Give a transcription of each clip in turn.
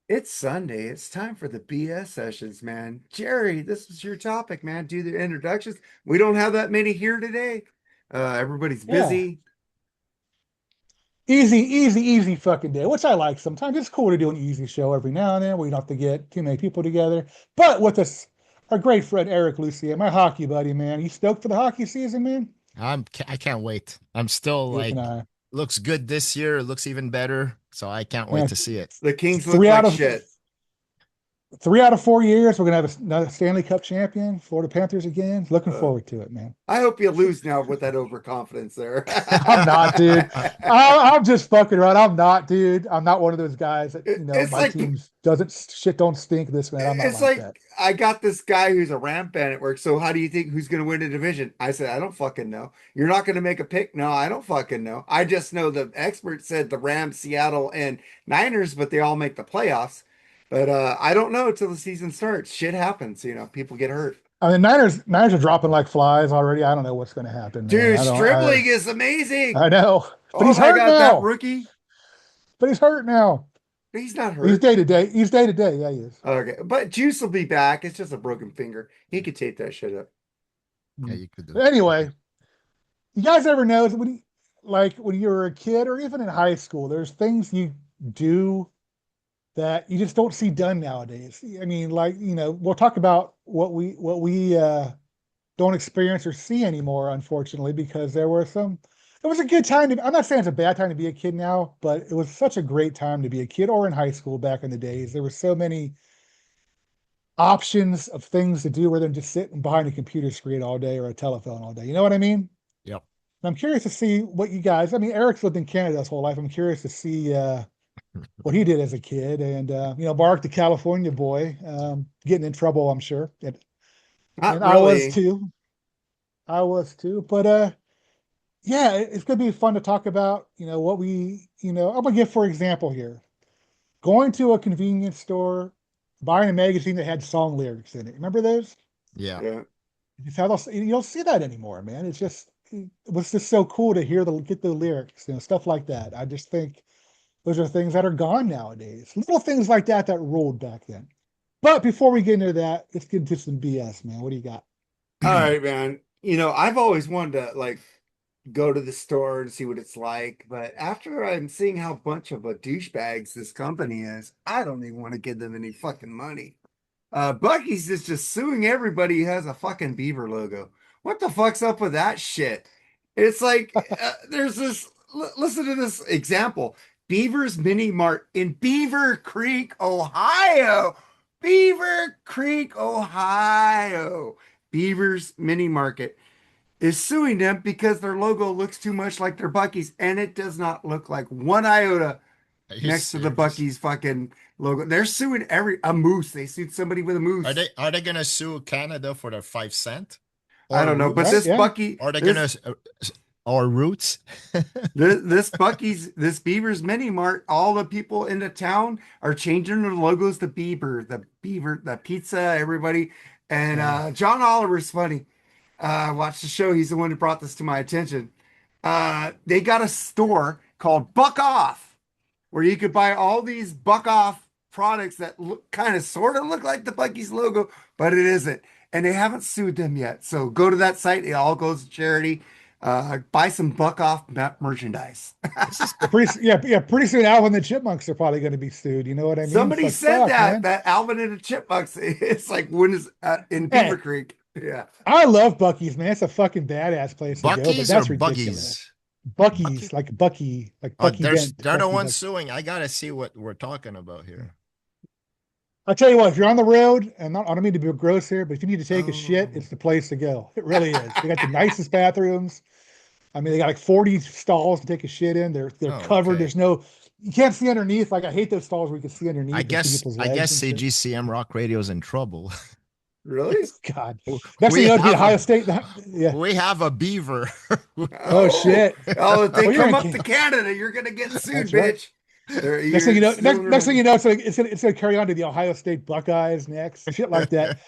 It's Sunday. It's time for the BS sessions, man. Jerry, this is your topic, man. Do the introductions. We don't have that many here today. Everybody's Yeah. busy. Easy, easy, easy fucking day, which I like sometimes. It's cool to do an easy show every now and then where you don't have to get too many people together. But with us, our great friend Eric Lussier, my hockey buddy, man. You stoked for the hockey season, man? I can't wait. I'm still Neither can like I. looks good this year. It looks even better. So I can't wait Man, to see it. The Kings look three out like of shit. 4 years, we're gonna have another Stanley Cup champion, Florida Panthers again. Looking Uh, forward to it, man. I hope you lose now with that overconfidence there. I'm not, dude. I'm just fucking around. I'm not, dude. I'm not one of those guys that, It's my like team's doesn't shit don't stink this, man. I'm not it's like like that. I got this guy who's a Ram fan at work. So how do you think who's going to win the division? I said, I don't fucking know. You're not going to make a pick? No, I don't fucking know. I just know the experts said the Rams, Seattle, and Niners, but they all make the playoffs. But I don't know until the season starts. Shit happens, people get hurt. I mean, Niners are dropping like flies already. I don't know what's going to happen, man. Dude, I don't. I Stribling is amazing. I know, but Oh he's my hurt God, that now. rookie. But he's hurt now. He's not He's hurt. day to day. He's day to day. Yeah, he is. Okay, but Juice will be back. It's just a broken finger. He could tape that shit up. Yeah, Mm. you could do. But anyway, you guys ever know like when you were a kid or even in high school, there's things you do that you just don't see done nowadays. I mean, like, we'll talk about what we don't experience or see anymore, unfortunately, because it was a good time I'm not saying it's a bad time to be a kid now, but it was such a great time to be a kid or in high school back in the days. There were so many options of things to do rather than just sitting behind a computer screen all day or a telephone all day. You know what I mean? Yep. And I'm curious to see what you guys, I mean, Eric's lived in Canada his whole life. I'm curious to see what he did as a kid. And, Mark, the California boy, getting in trouble, I'm sure. And Not I was really. too. I was too. But yeah, it's going to be fun to talk about, what I'm going to give, for example, here, going to a convenience store, buying a magazine that had song lyrics in it. Remember those? Yeah. Yeah. You don't see that anymore, man. It was just so cool to get the lyrics, stuff like that. I just think those are things that are gone nowadays. Little things like that that ruled back then. But before we get into that, let's get into some BS, man. What do you got? All right, man. I've always wanted to like go to the store and see what it's like, but after I'm seeing how bunch of a douchebags this company is, I don't even want to give them any fucking money. Bucky's is just suing everybody who has a fucking beaver logo. What the fuck's up with that shit? It's like there's this. Listen to this example: Beaver's Mini Mart in Beaver Creek, Ohio. Beaver Creek, Ohio. Beaver's Mini Market is suing them because their logo looks too much like their Bucky's, and it does not look like one iota Are you next to the serious? Bucky's fucking logo. They're suing a moose. They sued somebody with a Are moose. they gonna sue Canada for their 5 cent I or don't know, but Right? roots? Yeah. Are they gonna or roots? this Beaver's Mini Mart, all the people in the town are changing their logos to Beaver, the pizza, everybody. And Yeah. John Oliver's funny. Watch the show. He's the one who brought this to my attention. They got a store called Buck Off, where you could buy all these Buck Off products that look kind of sort of look like the Bucky's logo, but it isn't. And they haven't sued them yet. So go to that site. It all goes to charity. Buy some Buck Off merchandise. This is Yeah. Pretty soon, Alvin and the Chipmunks are probably going to be sued. You know what I mean? It's Somebody like, said fuck, that man. that Alvin and the Chipmunks. It's like when is in Beaver Hey, Creek. Yeah. I love Bucky's, man. It's a fucking badass place to go, but Bucky's or that's ridiculous. buggies? Bucky's, Bucky. like Oh, Bucky Dent, they're the Bucky ones like. suing. I gotta see what we're talking about here. I'll tell you what, if you're on the road, and I don't mean to be gross here, but if you need to take a shit, Oh, it's the place to go. It really is. They got the nicest bathrooms. I mean, they got like 40 stalls to take a shit in. They're oh, covered. okay. You can't see underneath. Like I hate those stalls where you can see I underneath and see guess people's I legs guess and shit. CGCM Rock Radio's in trouble. Really? God. Next thing We you know, it'll be have a Ohio State. Yeah. we have a beaver. Oh Oh, shit. oh, if they Well, you're come in up to Canada. Canada, you're gonna get sued, That's right. bitch. You're suing Next thing them. you know, it's gonna carry on to the Ohio State Buckeyes next, shit like that.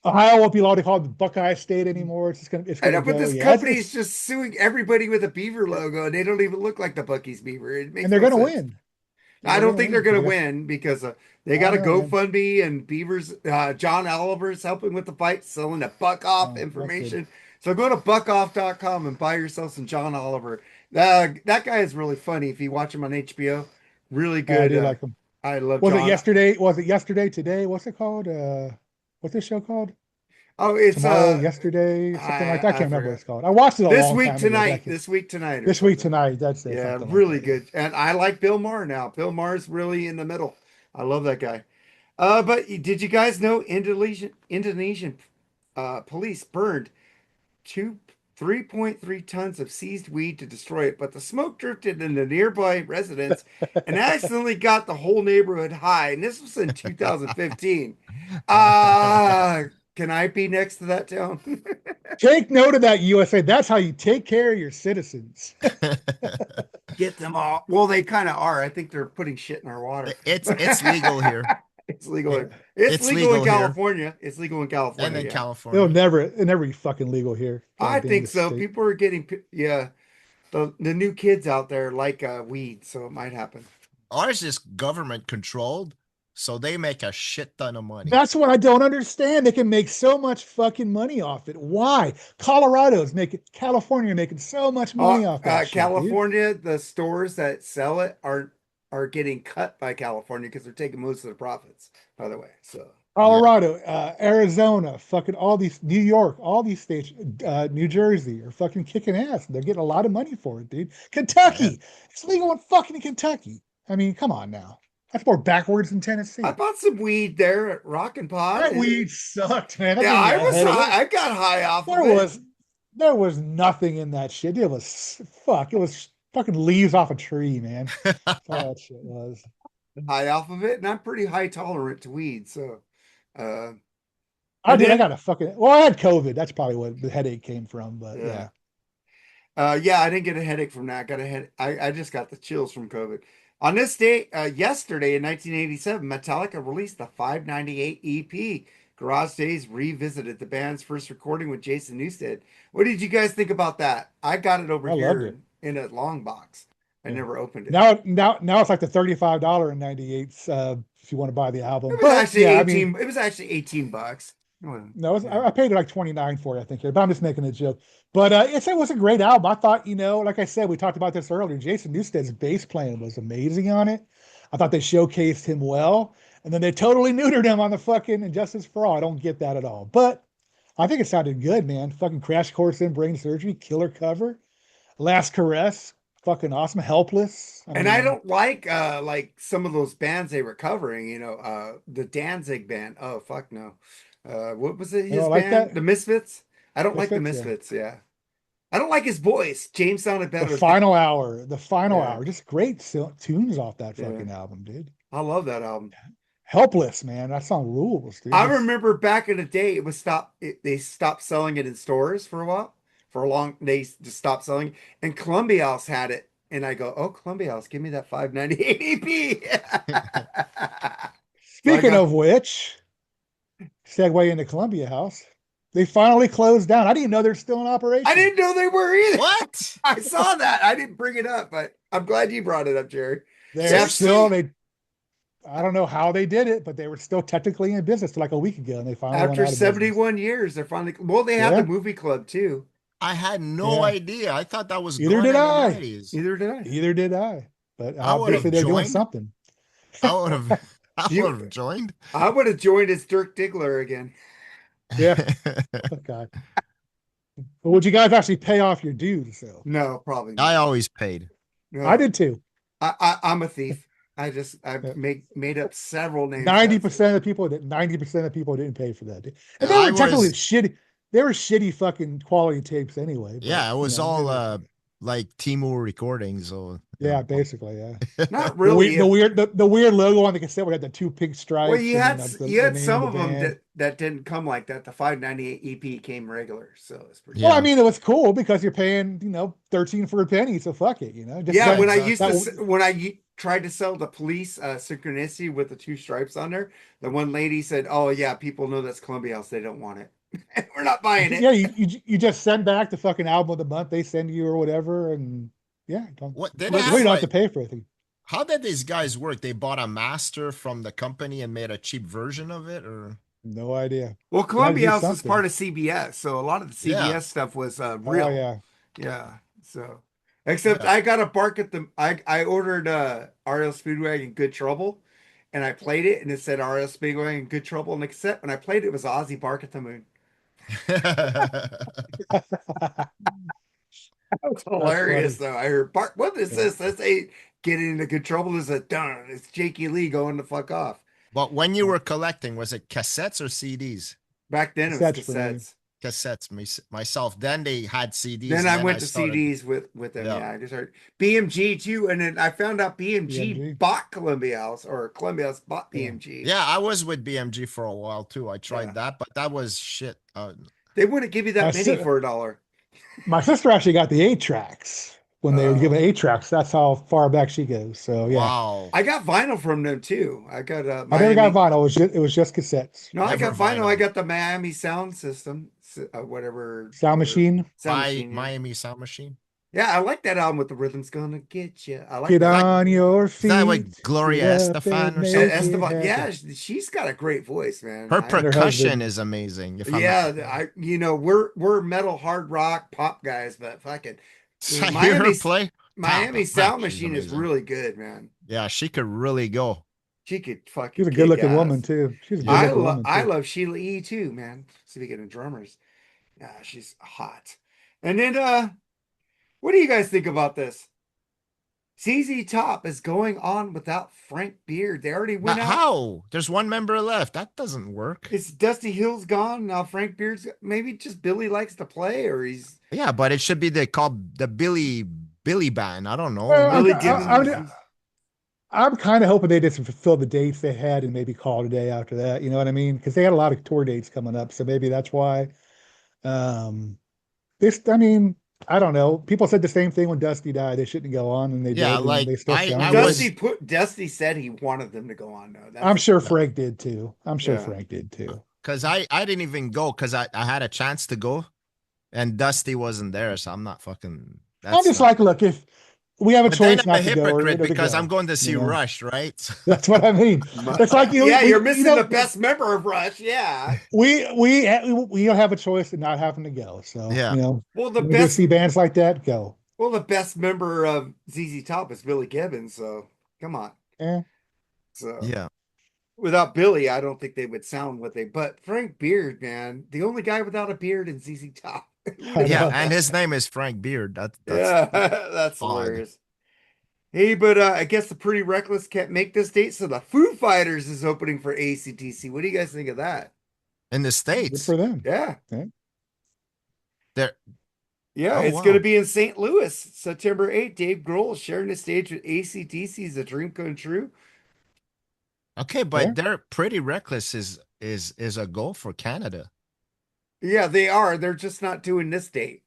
Ohio won't be allowed to call it the Buckeye State anymore. It's I gonna know, but go. this Yeah, company is just suing everybody with a beaver logo, and they don't even look like the Bucky's beaver. It and makes they're no gonna sense. win. I They're don't gonna think they're win. going They to got, win because they I got don't a know, man. GoFundMe and Beavers. John Oliver's helping with the fight, selling a buck off Oh, that's good. information. So go to buckoff.com and buy yourself some John Oliver. That guy is really funny. If you watch him on HBO, really I good. do like them. I love Was it John. yesterday? Was it yesterday? Today? What's it called? What's this show called? Oh, it's Tomorrow, yesterday, something like that. I I can't remember what forgot. it's called. I watched it a This long week time ago, but I tonight, can't. this week tonight or This week something. tonight, that's it, Yeah, something like really that. Yeah. good. And I like Bill Maher now. Bill Maher's really in the middle. I love that guy. But did you guys know Indonesian police burned two 3.3 tons of seized weed to destroy it, but the smoke drifted into nearby residents and accidentally got the whole neighborhood high. And this was in 2015. Uh, can I be next to that town? Take note of that, USA. That's how you take care of your citizens. Get them all. Well, they kind of are. I think they're putting shit in our water. It's legal here. It's legal It, here. It's it's legal in legal here California. It's legal in and California, in yeah. California. It'll never be fucking legal here. I God damn think this so. state. People are getting, yeah, the new kids out there like weed, so it might happen. Ours is government controlled, so they make a shit ton of money. That's what I don't understand. They can make so much fucking money off it. Why? California making so much money off that shit, dude. California, the stores that sell it are getting cut by California because they're taking most of the profits, by the way. So Yeah. Colorado, Arizona, fucking all these, New York, all these states, New Jersey are fucking kicking ass. They're getting a lot of money for it, dude. Yeah. Kentucky, it's legal in fucking Kentucky. I mean, come on now. That's more backwards than I Tennessee. bought some weed there at Rock and Pod. That weed sucked, man. That Yeah, gave me I a was headache. high, I got high off of There it. was there was nothing in that shit. It was fuck. It was fucking leaves off a tree, man. That's all that shit was. High off of it, and I'm pretty high tolerant to weed. So, uh, I and did. I then got a fucking. Well, I had COVID. That's probably what the headache came from. But yeah. yeah, Yeah, I didn't get a headache from that. I got a head. I just got the chills from COVID. On this day, yesterday in 1987, Metallica released the 598 EP. Garage Days revisited the band's first recording with Jason Newsted. What did you guys think about that? I got it over I loved here it. in a long box. I Yeah. never opened it. Now it's like the $35 and 98 if you want to buy the album. It was But actually yeah, I mean, 18. It was actually $18. Well, no, yeah. I paid like 29 for it, I think, but I'm just making a joke. But it was a great album. I thought, like I said, we talked about this earlier. Jason Newsted's bass playing was amazing on it. I thought they showcased him well, and then they totally neutered him on the fucking Injustice for All. I don't get that at all, but I think it sounded good, man. Fucking Crash Course in Brain Surgery, killer cover. Last Caress, fucking awesome. Helpless. I And I mean, don't like some of those bands they were covering, the Danzig band. Oh fuck no. What was it I his don't like band? that. The Misfits? I don't like the Misfits, yeah. Misfits, yeah. I don't like his voice. James sounded The better. final hour, the final Yeah, hour, just great tunes off that yeah. fucking album, dude. I love that album. Helpless, man. That song rules, dude. I Just remember back in the day they stopped selling it in stores for a while. For a long they just stopped selling it. And Columbia House had it. And I go, oh, Columbia House, give me that 598 EP. So I speaking got of which, segue into Columbia House. They finally closed down. I didn't know they're still in I operation. didn't know they were either. What? I saw that. I didn't bring it up, but I'm glad you brought it up, Jerry. They're Seriously? still they. I don't know how they did it, but they were still technically in business like a week ago, and they finally went After out of business. 71 years, they're finally well, they have the Yeah, movie club too. I had no yeah. idea. I thought that was Either gone did in the I. 90s. Either did I. Either did I. But I would obviously have they're doing joined. something. I would have I would You have joined. I would have joined as Dirk Diggler again. Yeah. Oh, God. But would you guys actually pay off your dues? So No, probably I not. always paid. I No. did too. I'm a thief. I made up several name Ninety tags. percent of the people did. 90% of people didn't pay for that, and they I were technically was shitty. They were shitty fucking quality tapes anyway. But Yeah, it was they all were, like Timur recordings or yeah, basically, yeah. Not The really. weird, the weird logo on the cassette where it had the two pink Well, stripes you and then had the you had name some of the of them band. that didn't come like that. The 598 EP came regular, so it's pretty Well, cool. I yeah. mean, it was cool because you're paying, 13 for a penny, so fuck it, Just Yeah, Yeah, when I exactly. used to that when tried to sell the police synchronicity with the two stripes on there, the one lady said, "Oh yeah, people know that's Columbia House. They don't want it. We're not buying it." yeah, you just send back the fucking album of the month they send you or whatever, and yeah, What did you it really have don't have to like pay for anything. How did these guys work? They bought a master from the company and made a cheap version of it, or No idea. Well, They had to Columbia do House was something. part of CBS, so a lot of the yeah, CBS stuff was Oh real. yeah. Yeah. So, except yeah. I got a bark at the I ordered RL Speedwagon Good Trouble, and I played it, and it said RL Speedwagon Good Trouble on the cassette. When I played it, it was Ozzy Bark at the Moon. That's That's hilarious, funny. though. I heard Bark. What is Yeah. this? This ain't getting into good trouble. This is a done. It's Jakey Lee going the fuck off. But when you were collecting, was it cassettes or CDs? Back then, it was Cassettes for me. cassettes. Cassettes, myself. Then they had CDs, Then and I then I went to started. CDs with them. Yeah. Yeah, I just heard BMG too, and then I found out BMG BMG. bought Columbia House, or Columbia House bought Yeah. BMG. Yeah, I was with BMG for a while too. I Yeah, tried that, but that was shit. they wouldn't give you My that many si for $1. my sister actually got the 8 tracks when they were Uh, given 8 tracks. That's how far back she goes. So yeah. Wow. I got vinyl from them too. I got I never got Miami. vinyl. It was just cassettes. No, I Never got vinyl. I vinyl. got the Miami Sound System, Sound whatever Machine. Sound Machine. Yeah, Miami Sound Machine. yeah. I like that album with the rhythm's gonna get you. I like Get Is that that one. on your is that feet. what Gloria Get up and Estefan or make something? it Esteban, happen. yeah, she's got a great voice, man. Her And her percussion husband. is amazing. If I'm not, Yeah, we're metal hard rock pop guys, but fucking I hear her Miami play. Miami Man, Sound she's Machine is amazing. really good, man. Yeah, she could really go. She could She's fucking a good kick looking woman ass. too. She's a good Yeah. looking woman I too. love Sheila E too, man. Speaking of drummers, yeah, she's hot. And then what do you guys think about this? CZ Top is going on without Frank Beard. They already went But out. how? There's one member left. That doesn't work. It's Dusty Hill's gone. Now Frank Beard's maybe just Billy likes to play, or he's Yeah, but it should be called the Billy Band. I don't know. Well, Billy I'm, Gibbons. I'm kind of hoping they just fulfill the dates they had and maybe call it a day after that. You know what I mean? Because they had a lot of tour dates coming up, so maybe that's why. Um, I mean, I don't know. People said the same thing when Dusty died. They shouldn't go on, and they Yeah, did, and like they still I sound good. was Dusty said he wanted them to go on though. That's I'm the sure thing. Frank did too. I'm sure Yeah. Frank did too. because I didn't even go because I had a chance to go and Dusty wasn't there, so I'm not fucking. I'm That's just not. like, look, if we have a But then choice I'm a not to go or hypocrite to because I'm go, going to you see know, Rush, right? that's what I mean. It's like Yeah, we, you're you missing the know, best member of Rush. Yeah. we don't have a choice in not having to go. So Yeah. Well, you want to go see bands like that, go. the best member of ZZ Top is Billy Gibbons. So come on. Eh, So Yeah. without Billy, I don't think they would sound what they. But Frank Beard, man, the only guy without a beard in ZZ Top. Who'd I have Yeah, thought know. and that? his name is Frank Beard. That's Yeah, that's odd. hilarious. Hey, but I guess the Pretty Reckless can't make this date, so the Foo Fighters is opening for ACDC. What do you guys think of that? In the Good States. for them. Yeah, Eh, There. yeah, Oh it's going to wow. be in St. Louis, September 8th. Dave Grohl is sharing the stage with ACDC. Is a dream come true. Okay, Fair. but they're Pretty Reckless is a goal for Canada. Yeah, they are. They're just not doing this date.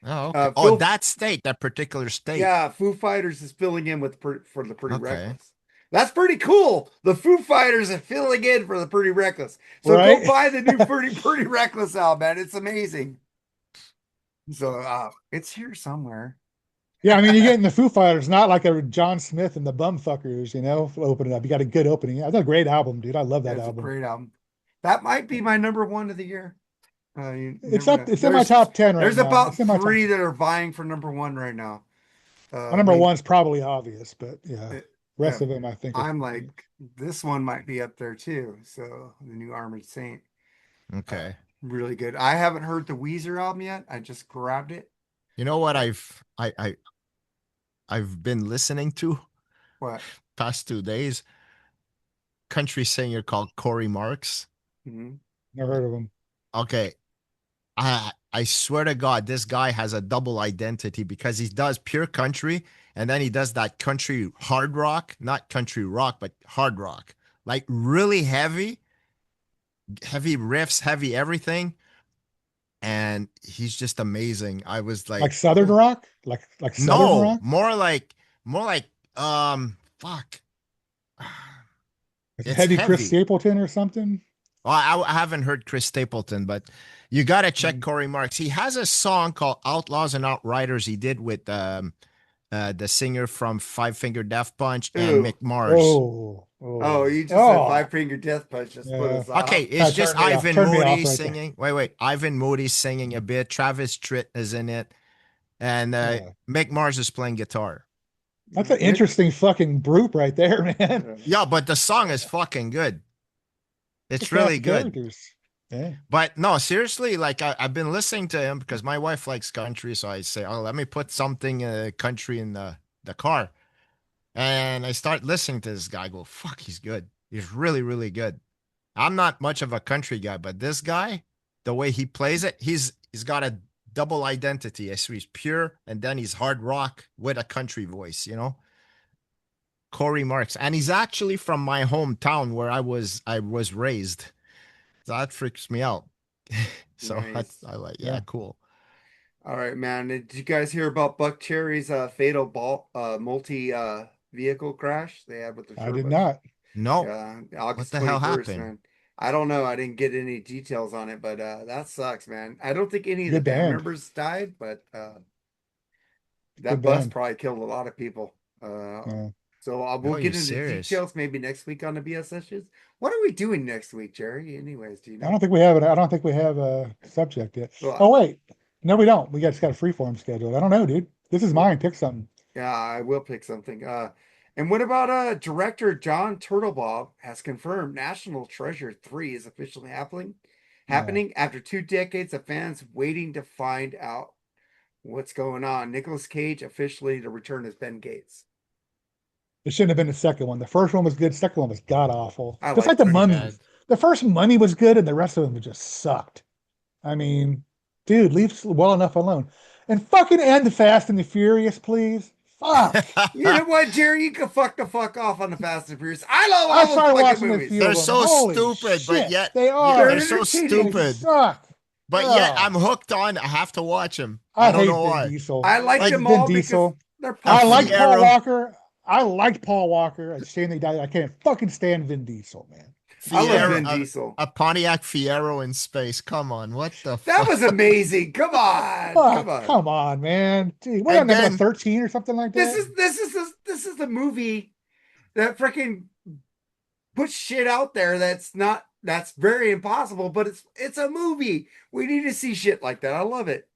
Oh, okay. Oh, Phil, that state, that particular state. yeah, Foo Fighters is filling in for the Pretty Okay. Reckless. That's pretty cool. The Foo Fighters are filling in for the Pretty Reckless. So go Right? buy the new Pretty Reckless album, man. It's amazing. So it's here somewhere. Yeah, I mean, you're getting the Foo Fighters, not like a John Smith and the Bumfuckers, opening up. You got a good opening. Yeah, that's a great album, dude. I love that It's a album. great album. That might be my number one of the year. You It's never up. know. It's in my top 10 right There's now. about It's in my top. three that are vying for number one right now. My number Maybe one's probably obvious, but yeah, yeah, rest of them I think are. I'm like this one might be up there too. So the new Armored Saint, uh, Okay. really good. I haven't heard the Weezer album yet. I just grabbed it. You know what I've been listening to What? past 2 days? Country singer called Corey Marks. Hmm. Never heard of them. Okay. I swear to God, this guy has a double identity because he does pure country and then he does that country hard rock, not country rock, but hard rock. Like really heavy riffs, heavy everything. And he's just amazing. I was Like like, Southern oh, rock, like Southern no, rock. more like fuck. Like It's heavy Chris heavy. Stapleton or something. Well, I haven't heard Chris Stapleton, but you got to check Mm. Corey Marks. He has a song called Outlaws and Outriders he did with the singer from Five Finger Death Punch, and Ooh. Mick Mars. Oh, Oh, oh, you just said oh. Five Finger Death Punch just put Yeah. us Okay, off. it's just Turn me off. Ivan Turn me off Moody right there. singing. Wait. Ivan Moody singing a bit. Travis Tritt is in it. And Yeah. Mick Mars is playing guitar. That's an Nick, interesting fucking group right there, man. Yeah, but the song is fucking good. The It's cast really of good. characters. Yeah. But no, seriously, like I've been listening to him because my wife likes country. So I say, oh, let me put something country in the car. And I start listening to this guy. I go, fuck, he's good. He's really, really good. I'm not much of a country guy, but this guy, the way he plays it, he's got a double identity. So he's pure, and then he's hard rock with a country voice, you know? Corey Marks. And he's actually from my hometown where I was raised. So that freaks me out. So nice. I like, yeah, Yeah. cool. All right, man. Did you guys hear about Buck Cherry's fatal ball multi vehicle crash they had with the I did Sherpas? not. No, Yeah, what August the hell 21st, happened? man. I don't know. I didn't get any details on it, but that sucks, man. I don't think any of the Good band band. members died, but Good that bus band. probably killed a lot of people. Yeah. So No, we'll you get into serious? details maybe next week on the BS sessions. What are we doing next week, Jerry? Anyways, do you I don't know? think we have it. I don't think we have a subject yet. Well, Oh wait, no, we don't. We just got a freeform scheduled. I don't know, dude. This is well, mine. Pick something. yeah, I will pick something. And what about director John Turtlebob has confirmed National Treasure 3 is officially Yeah, happening after 2 decades of fans waiting to find out what's going on. Nicolas Cage officially to return as Ben Gates. it shouldn't have been the second one. The first one was good. Second one was god awful. I Just like like the the Pretty first. Mummies. bad. The first Mummy was good, and the rest of them just sucked. I mean, dude, leave well enough alone, and fucking end the Fast and the Furious, please. Fuck. You know what, Jerry? You can fuck the fuck off on the Fast and Furious. I love I all those tried fucking watching a movies. few of They're them. so Holy stupid, but shit, yet they yeah, They're they're are. so They entertaining. stupid. suck. But yet I'm Oh, hooked on. I have to watch them. I I don't hate know Vin why. Diesel. I like Like them Vin all because Diesel. they're a I like punchable. Paul Fiero, Walker. I liked Paul Walker. It's a shame they died. I can't fucking stand Vin Diesel, man. I love Fiero, Vin a, Diesel. a Pontiac Fiero in space. Come on, what the That was fuck? amazing. Come on, come Fuck, on. come on, man. Gee, what on And number then 13 or something like that? This is the movie that freaking puts shit out there that's very impossible, but it's a movie. We need to see shit like that. I love it.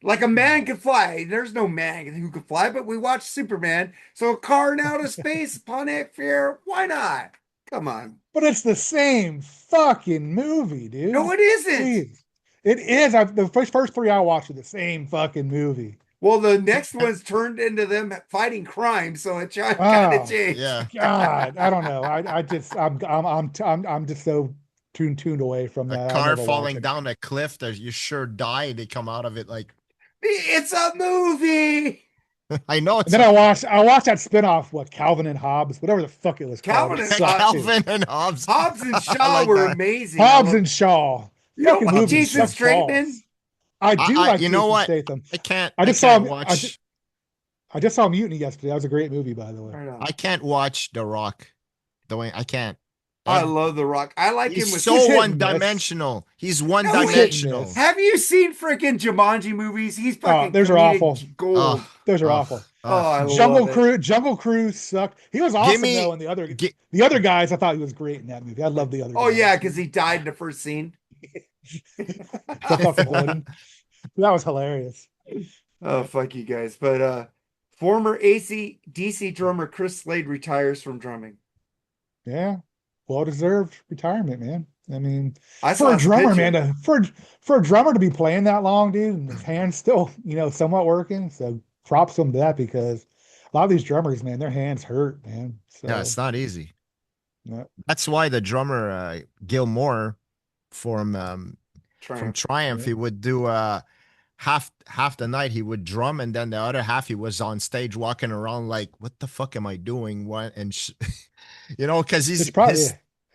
Like a man No. can fly. There's no man who can fly, but we watch Superman. So a car in outer space, Pontiac Fiero, why not? Come on. But it's the same fucking movie, No, dude. it isn't. Please. It is. The first three I watched are the same fucking movie. Well, the next one's turned into them fighting crime, so it kind of Oh, changed. yeah, God. I don't know. I just, I'm just so tuned away from a that. I'll car never watch falling it. down a cliff that you sure die. They come out of it like It's a movie. I know And it's then a I watched that spinoff, what, Calvin and Hobbes, whatever the fuck it was called. Calvin It and sucked too. Calvin and Hobbes. Hobbs and I Shaw like were that. amazing. Hobbs and Shaw. You don't Fucking like Hobbs movie and Jason Shaw. sucked Straightman? balls. I do like You know Jason what? Statham. I can't. I I just saw can't I, watch. I just saw Mutiny yesterday. That was a great movie, by the way. Right on. I can't watch The Rock. The way I can't. I love The Rock. I like him He's with He's so hit one and miss. dimensional. He's one No, He's hit and dimensional. miss. have you seen freaking Jumanji movies? He's Oh, fucking those are awful. comedic gold. Oh, Those are oh, awful. Oh, I oh. love it. Jungle Cruise sucked. He was Give awesome though, me. and Gi- the other guys, I thought he was great in that movie. I love the other Oh yeah, guys. because he died in the first scene. The fucking Odin. That was hilarious. Oh fuck you guys. But former AC/DC drummer Chris Slade retires from drumming. Yeah. Well deserved retirement, man. I mean, I for saw a his drummer, picture. man, for a drummer to be playing that long, dude, and his hands still, somewhat working. So props to him to that because a lot of these drummers, man, their hands hurt, man. Yeah, So it's not easy. yeah, That's why the drummer Gil Moore from Triumph. Triumph, yeah. he would do half the night he would drum, and then the other half he was on stage walking around like, what the fuck am I doing? What and because It's probably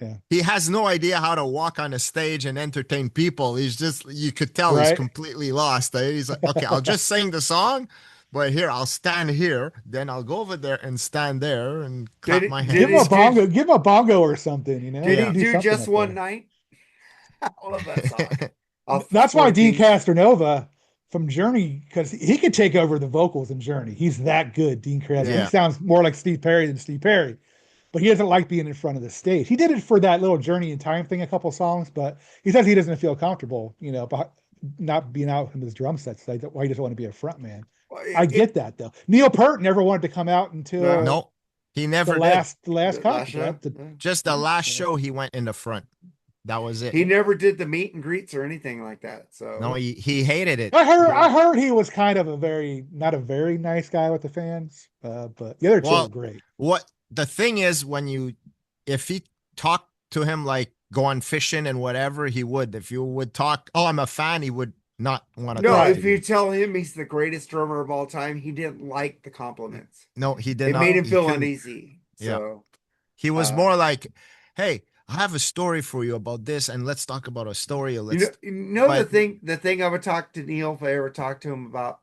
yeah. he has no idea how to walk on a stage and entertain people. He's just you could tell he's Right. completely lost. He's like, okay, I'll just sing the song, but here I'll stand here, then I'll go over there and stand there and clap Did my it- hands. Give him a he- bongo, give him a bongo or something, Did Yeah. he Do do something just up one there. night? I love that song. I'll That's why support Dean Dean. Castronova from Journey, because he could take over the vocals in Journey. He's that good, Dean Krasny. He Yeah. sounds more like Steve Perry than Steve Perry, but he doesn't like being in front of the stage. He did it for that little Journey in Time thing, a couple songs, but he says he doesn't feel comfortable, not being out in his drum sets. Like, why he doesn't want to be a front man. Well, I get that though. Neil Peart never wanted to come out until No, he never the did. last the last concert. show. Just the last show he went in the front. That was it. He never did the meet and greets or anything like that. So No, he hated it. I heard he was kind of not a very nice guy with the fans, but the other two Well, are great. What the thing is, if he talked to him like going fishing and whatever, he would. If you would talk, oh, I'm a fan, he would not want to no, talk if to you you. tell him he's the greatest drummer of all time, he didn't like the compliments. No, he did It not. made him He feel couldn't. uneasy. Yeah. So He was more like, hey, I have a story for you about this, and let's talk about a story. Or let's the but- thing I would talk to Neil if I ever talked to him about,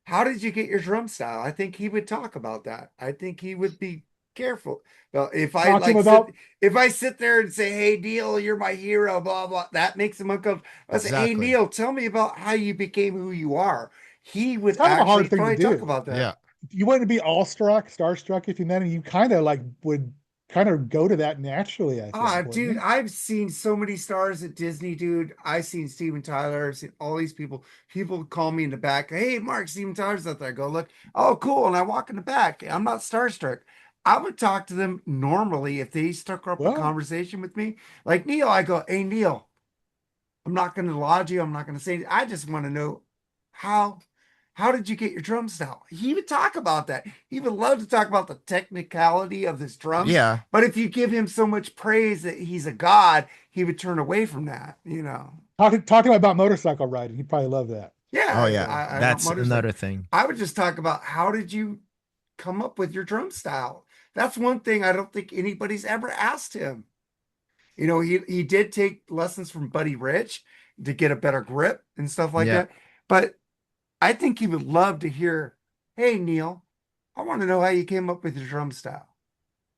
how did you get your drum style? I think he would talk about that. I think he would be careful. Well, if I sit there and say, "Hey Neil, you're my hero," blah blah, that makes him uncomfortable. I say, "Hey Exactly. Neil, tell me about how you became who you are." He would kind of a hard actually thing to probably talk do. about that. Yeah. You wouldn't be starstruck if you met him. You kind of would kind of go to that naturally, I think. Wouldn't Dude, you? I've seen so many stars at Disney, dude. I've seen Steven Tyler. I've seen all these people. People call me in the back. Hey, Mark, Steven Tyler's out there. I go, look. Oh, cool. And I walk in the back. I'm not starstruck. I would talk to them normally if they struck up a Well- conversation with me. Like Neil, I go, hey, Neil, I'm not going to lodge you. I'm not going to say, I just want to know how did you get your drum style? He would talk about that. He would love to talk about the technicality of his drums. Yeah. But if you give him so much praise that he's a god, he would turn away from that, Talking about motorcycle riding, he'd probably love that. Yeah. Oh yeah. That's another thing. I would just talk about how did you come up with your drum style? That's one thing I don't think anybody's ever asked him. He did take lessons from Buddy Rich to get a better grip and stuff like that. But I think he would love to hear, hey, Neil, I want to know how you came up with your drum style.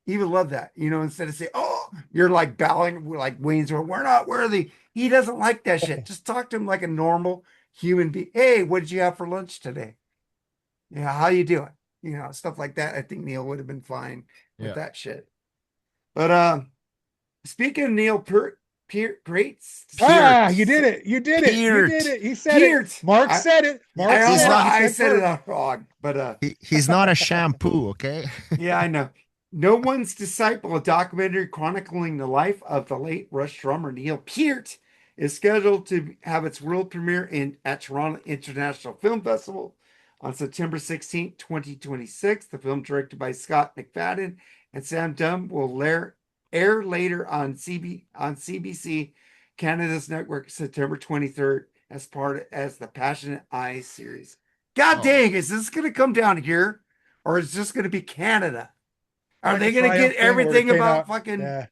He would love that, instead of saying, oh, you're like bowing like Wayne's, or we're not worthy. He doesn't like that shit. Just talk to him like a normal human being. Hey, what did you have for lunch today? Yeah, how you doing? Stuff like that. I think Neil would have been fine with that shit. But speaking of Neil Greats. You did it. You did it. You did it. He said it. Mark said it. I said it out wrong, but he's not a shampoo, okay? Yeah, I know. No One's Disciple, a documentary chronicling the life of the late Rush drummer Neil Peart, is scheduled to have its world premiere at Toronto International Film Festival on September 16, 2026. The film, directed by Scott McFadden and Sam Dunn, will air later on CBC Canada's network September 23rd as the Passionate Eyes series. God dang, is this going to come down here, or is this going to be Canada? Are they going to get everything about fucking? Yeah.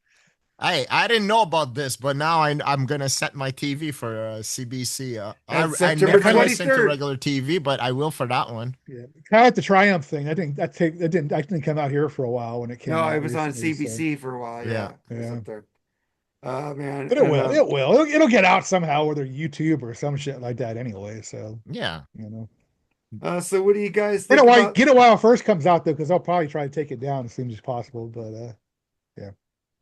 I didn't know about this, but now I'm gonna set my TV for CBC. I September never listen to 23rd. regular TV, but I will for that one. Yeah, kind of like the Triumph thing. I think that didn't come out here for a while when it came out. No, it was on recently, CBC for a while. Yeah. It was Yeah. up there. Man. But it will. It will. It'll get out somehow, whether YouTube or some shit like that anyway. So Yeah. So what do you guys think about? Get it while it first comes out though, because they'll probably try to take it down as soon as possible. But yeah.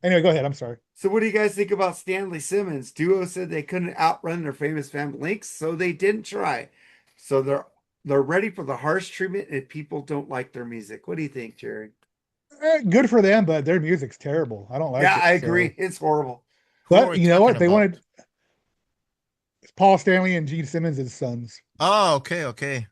Anyway, go ahead. I'm sorry. So what do you guys think about Stanley Simmons? Duo said they couldn't outrun their famous family links, so they didn't try. So they're ready for the harsh treatment if people don't like their music. What do you think, Jerry? Good for them, but their music's terrible. I don't like it. Yeah, I agree. It's horrible. But you know what? They wanted Paul Stanley and Gene Simmons' sons. Oh, okay.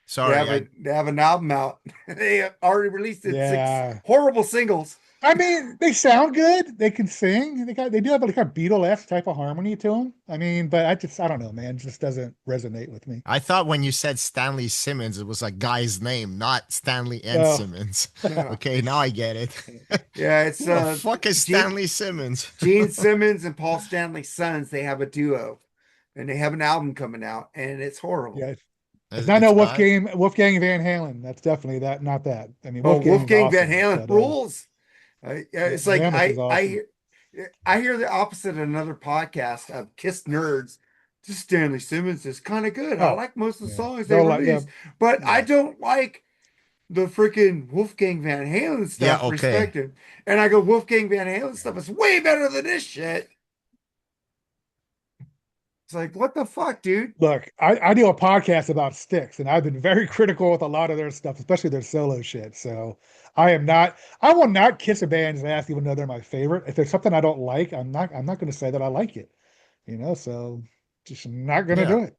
Sorry. They have an album out. They already released it. Yeah. 6 horrible singles. I mean, they sound good. They can sing. They do have like a Beatle-esque type of harmony to them. I mean, but I don't know, man. It just doesn't resonate with me. I thought when you said Stanley Simmons, it was a guy's name, not Stanley and No. Simmons. No. Okay, now I get it. Yeah, it's Who the fuck is Gene- Stanley Simmons? Gene Simmons and Paul Stanley's sons. They have a duo, and they have an album coming out, and it's horrible. Yeah, It's it's not no bad. Wolfgang Van Halen. That's definitely that. Not that. I mean, Wolfgang awesome, Van Halen but, rules. It's like Mammoth is awesome. I hear the opposite of another podcast of Kiss nerds this Stanley Simmons is kind of good. I Oh, like most of the yeah. songs they They're like, yeah, released, but I yeah. don't like the freaking Wolfgang Van Halen Yeah, stuff. okay. Respect him. And I go, Wolfgang Van Halen stuff is way better than this shit. It's like, what the fuck, dude? Look, I do a podcast about Styx, and I've been very critical with a lot of their stuff, especially their solo shit. So I will not kiss a band's ass even though they're my favorite. If there's something I don't like, I'm not going to say that I like it, so just not going to Yeah, do it.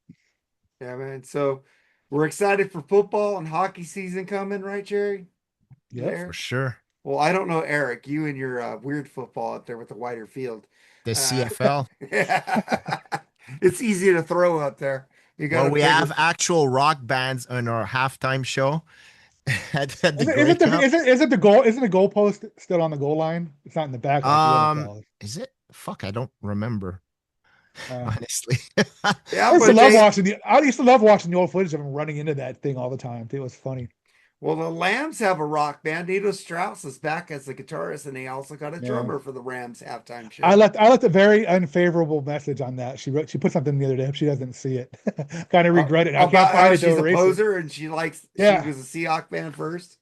Yeah, man. So we're excited for football and hockey season coming, right, Jerry? Yep. for There. sure. Well, I don't know, Eric, you and your weird football up there with the wider field. The Uh, CFL. it's easy to throw up there. You got Well, a we have bigger. actual rock bands on our halftime show at the Is Grey it the Cup. is it the goal? Isn't the goalpost still on the goal line? It's not in the back like the NFL is. Is it? Fuck, I don't remember, Uh, honestly. Yeah, but I used to love watching the old footage of him running into that thing all the time. It was funny. well, the Lambs have a rock band. Nito Strauss is back as the guitarist, and they also got a Yeah. drummer for the Rams halftime show. I left a very unfavorable message on that. She put something the other day. Hope she doesn't see it. Kind of regret it. I can't About find how it to she's a erase it. poser and she Yeah. was a Seahawk fan first.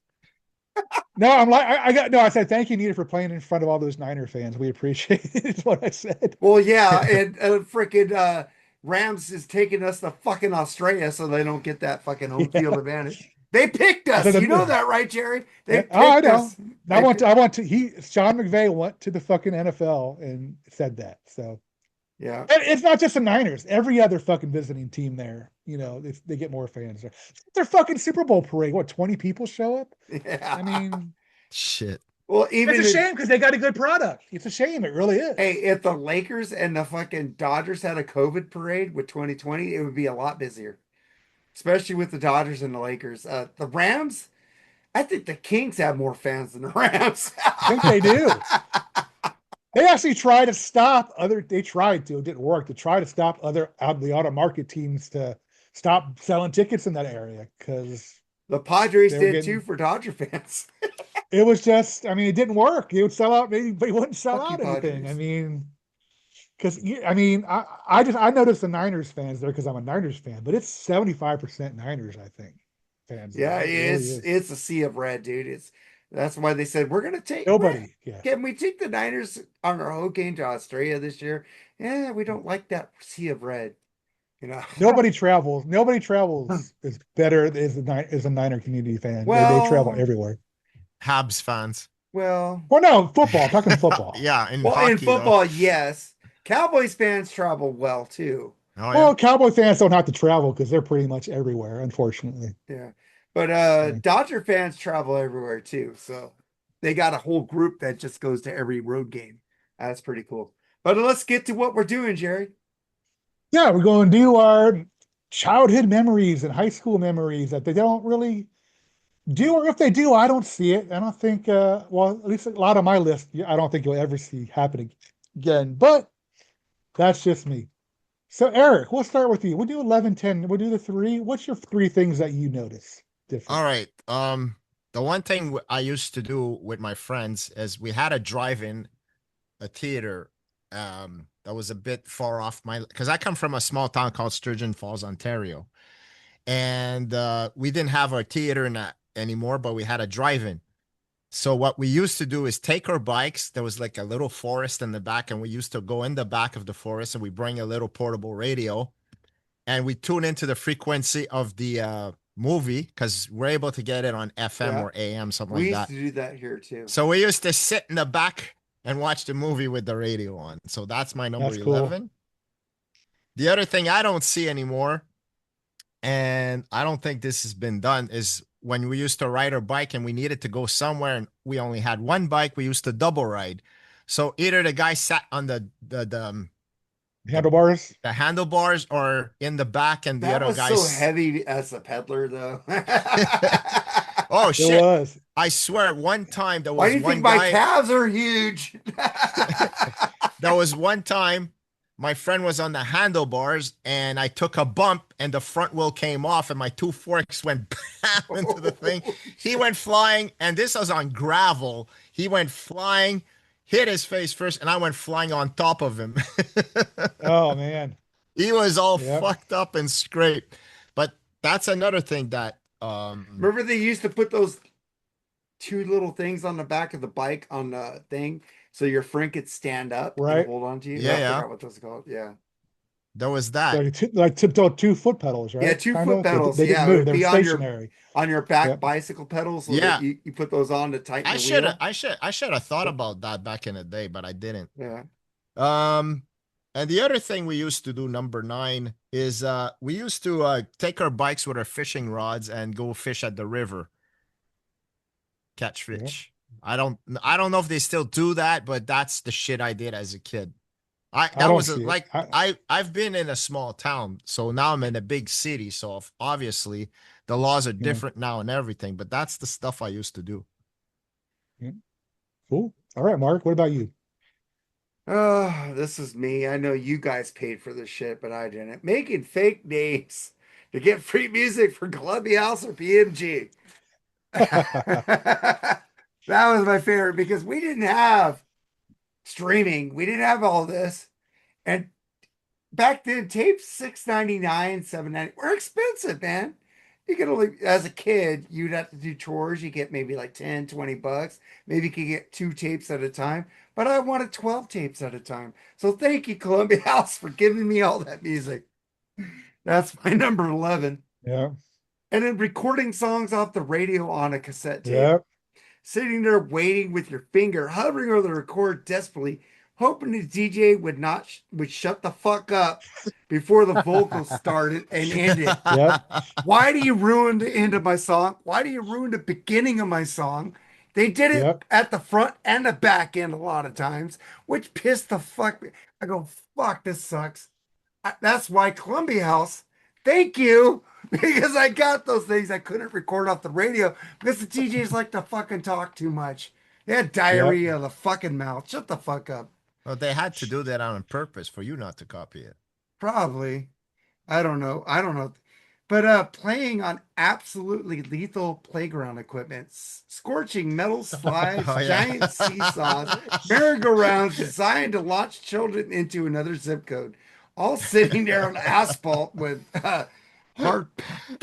No, I'm like I got no. I said thank you, Nita, for playing in front of all those Niner fans. We appreciate it. Is what I said. Well, yeah, and freaking Rams is taking us to fucking Australia so they don't get that fucking home field Yeah. advantage. They picked I said, us. You know that, right, Jerry? They yeah. Oh, I picked know. us. They picked, I want to. Sean McVay went to the fucking NFL and said that. So yeah. and it's not just the Niners. Every other fucking visiting team there, they get more fans. Their fucking Super Bowl parade. What, 20 people show up? I Yeah. mean, Shit. Well, it's a even if, shame because they got a good product. It's a shame. It really is. hey, if the Lakers and the fucking Dodgers had a COVID parade with 2020, it would be a lot busier, especially with the Dodgers and the Lakers. The Rams, I think the Kings have more fans than the Rams. I think they do. They actually tried to stop they tried to, it didn't work, to try to stop the auto market teams to stop selling tickets in that area because The Padres they were did too getting, for Dodger fans. it was just, I mean, it didn't work. They would sell out, they wouldn't sell Fuck you, out anything. I Padres. mean, because I noticed the Niners fans there because I'm a Niners fan, but it's 75% Niners, I think, fans Yeah, there. It really is. it's a sea of red, dude. That's why they said Nobody, yeah. can we take the Niners on our home game to Australia this year? Yeah, we don't like that sea of red, you know. Nobody travels is better as a Niner community fan. They travel Well, everywhere. Habs fans. well, Well, no, football. Talking football. Yeah, in well, in hockey though. football, yes. Cowboys fans travel well too. Oh yeah. Well, Cowboy fans don't have to travel because they're pretty much everywhere, unfortunately. Yeah. But Yeah. Dodger fans travel everywhere too. So they got a whole group that just goes to every road game. That's pretty cool. But let's get to what we're doing, Jerry. Yeah, we're going to do our childhood memories and high school memories that they don't really do, or if they do, I don't see it. I don't think, well, at least a lot of my list, I don't think you'll ever see happening again, but that's just me. So, Eric, we'll start with you. We'll do 11, 10. We'll do the three. What's your three things that you notice different? All right. The one thing I used to do with my friends is we had a drive-in, a theater, that was a bit far off because I come from a small town called Sturgeon Falls, Ontario, and we didn't have our theater anymore, but we had a drive-in. So what we used to do is take our bikes. There was like a little forest in the back, and we used to go in the back of the forest and we bring a little portable radio and we tune into the frequency of the movie because we're able to get it on FM Yeah. or AM, something We like used that. to do that here too. So we used to sit in the back and watch the movie with the radio on. So that's my number That's cool. 11. The other thing I don't see anymore, and I don't think this has been done, is when we used to ride our bike and we needed to go somewhere and we only had one bike, we used to double ride. So either the guy sat on Handlebars? the handlebars or in the back, and the That other was so guys. heavy as a peddler, though. Oh It shit! was. I swear, one time there Why was do you one think my guy. calves are huge? There was one time my friend was on the handlebars and I took a bump and the front wheel came off and my two forks went bam into the thing. He went flying, and this was on gravel. He went flying, hit his face first, and I went flying on top of him. Oh man. He was all Yep. fucked up and scraped. But that's another thing that Remember they used to put those two little things on the back of the bike on the thing so your friend could stand up and Right. hold on to you. yeah, I yeah, forgot what those are called. Yeah. there was that. Like tiptoe 2 foot pedals, Yeah, right? two Kind foot of. pedals. They didn't Yeah, it move. would They were be stationary. on your back Yep. bicycle pedals so that Yeah. you put those on to tighten I the should have wheel. I should have thought about that back in the day, but I didn't. Yeah. Um, and the other thing we used to do, number nine, is we used to take our bikes with our fishing rods and go fish at the river, catch Yep. fish. I don't know if they still do that, but that's the shit I did as a kid. I I that don't was see it. like I've been in a small town, so now I'm in a big city. So obviously the laws are Yeah. different now and everything, but that's the stuff I used to do. Yeah. Cool. All right, Mark. What about you? Oh, this is me. I know you guys paid for this shit, but I didn't. Making fake names to get free music for Columbia House or PMG. That was my favorite because we didn't have streaming. We didn't have all this. And back then, tapes 6.99, 7.90 were expensive, man. You could only, as a kid, you'd have to do chores. You get maybe like 10, 20 bucks. Maybe you could get 2 tapes at a time. But I wanted 12 tapes at a time. So thank you, Columbia House, for giving me all that music. That's my number 11. Yeah. And then recording songs off the radio on a cassette tape. Yeah. Sitting there waiting with your finger hovering over the record desperately, hoping the DJ would not would shut the fuck up before the vocals started and ended. Yep. Why do you ruin the end of my song? Why do you ruin the beginning of my song? They did it Yep. at the front and the back end a lot of times, which pissed the fuck me. I go, fuck, this sucks. That's why Columbia House, thank you, because I got those things I couldn't record off the radio because the DJs like to fucking talk too much. They had Yep. diarrhea of the fucking mouth. Shut the fuck up. Well, they had to do that on purpose for you not to copy it. Probably. I don't know. I don't know. But playing on absolutely lethal playground equipment, scorching metal slides, Oh yeah. giant seesaws, merry-go-rounds designed to launch children into another zip code, all sitting there on asphalt with hard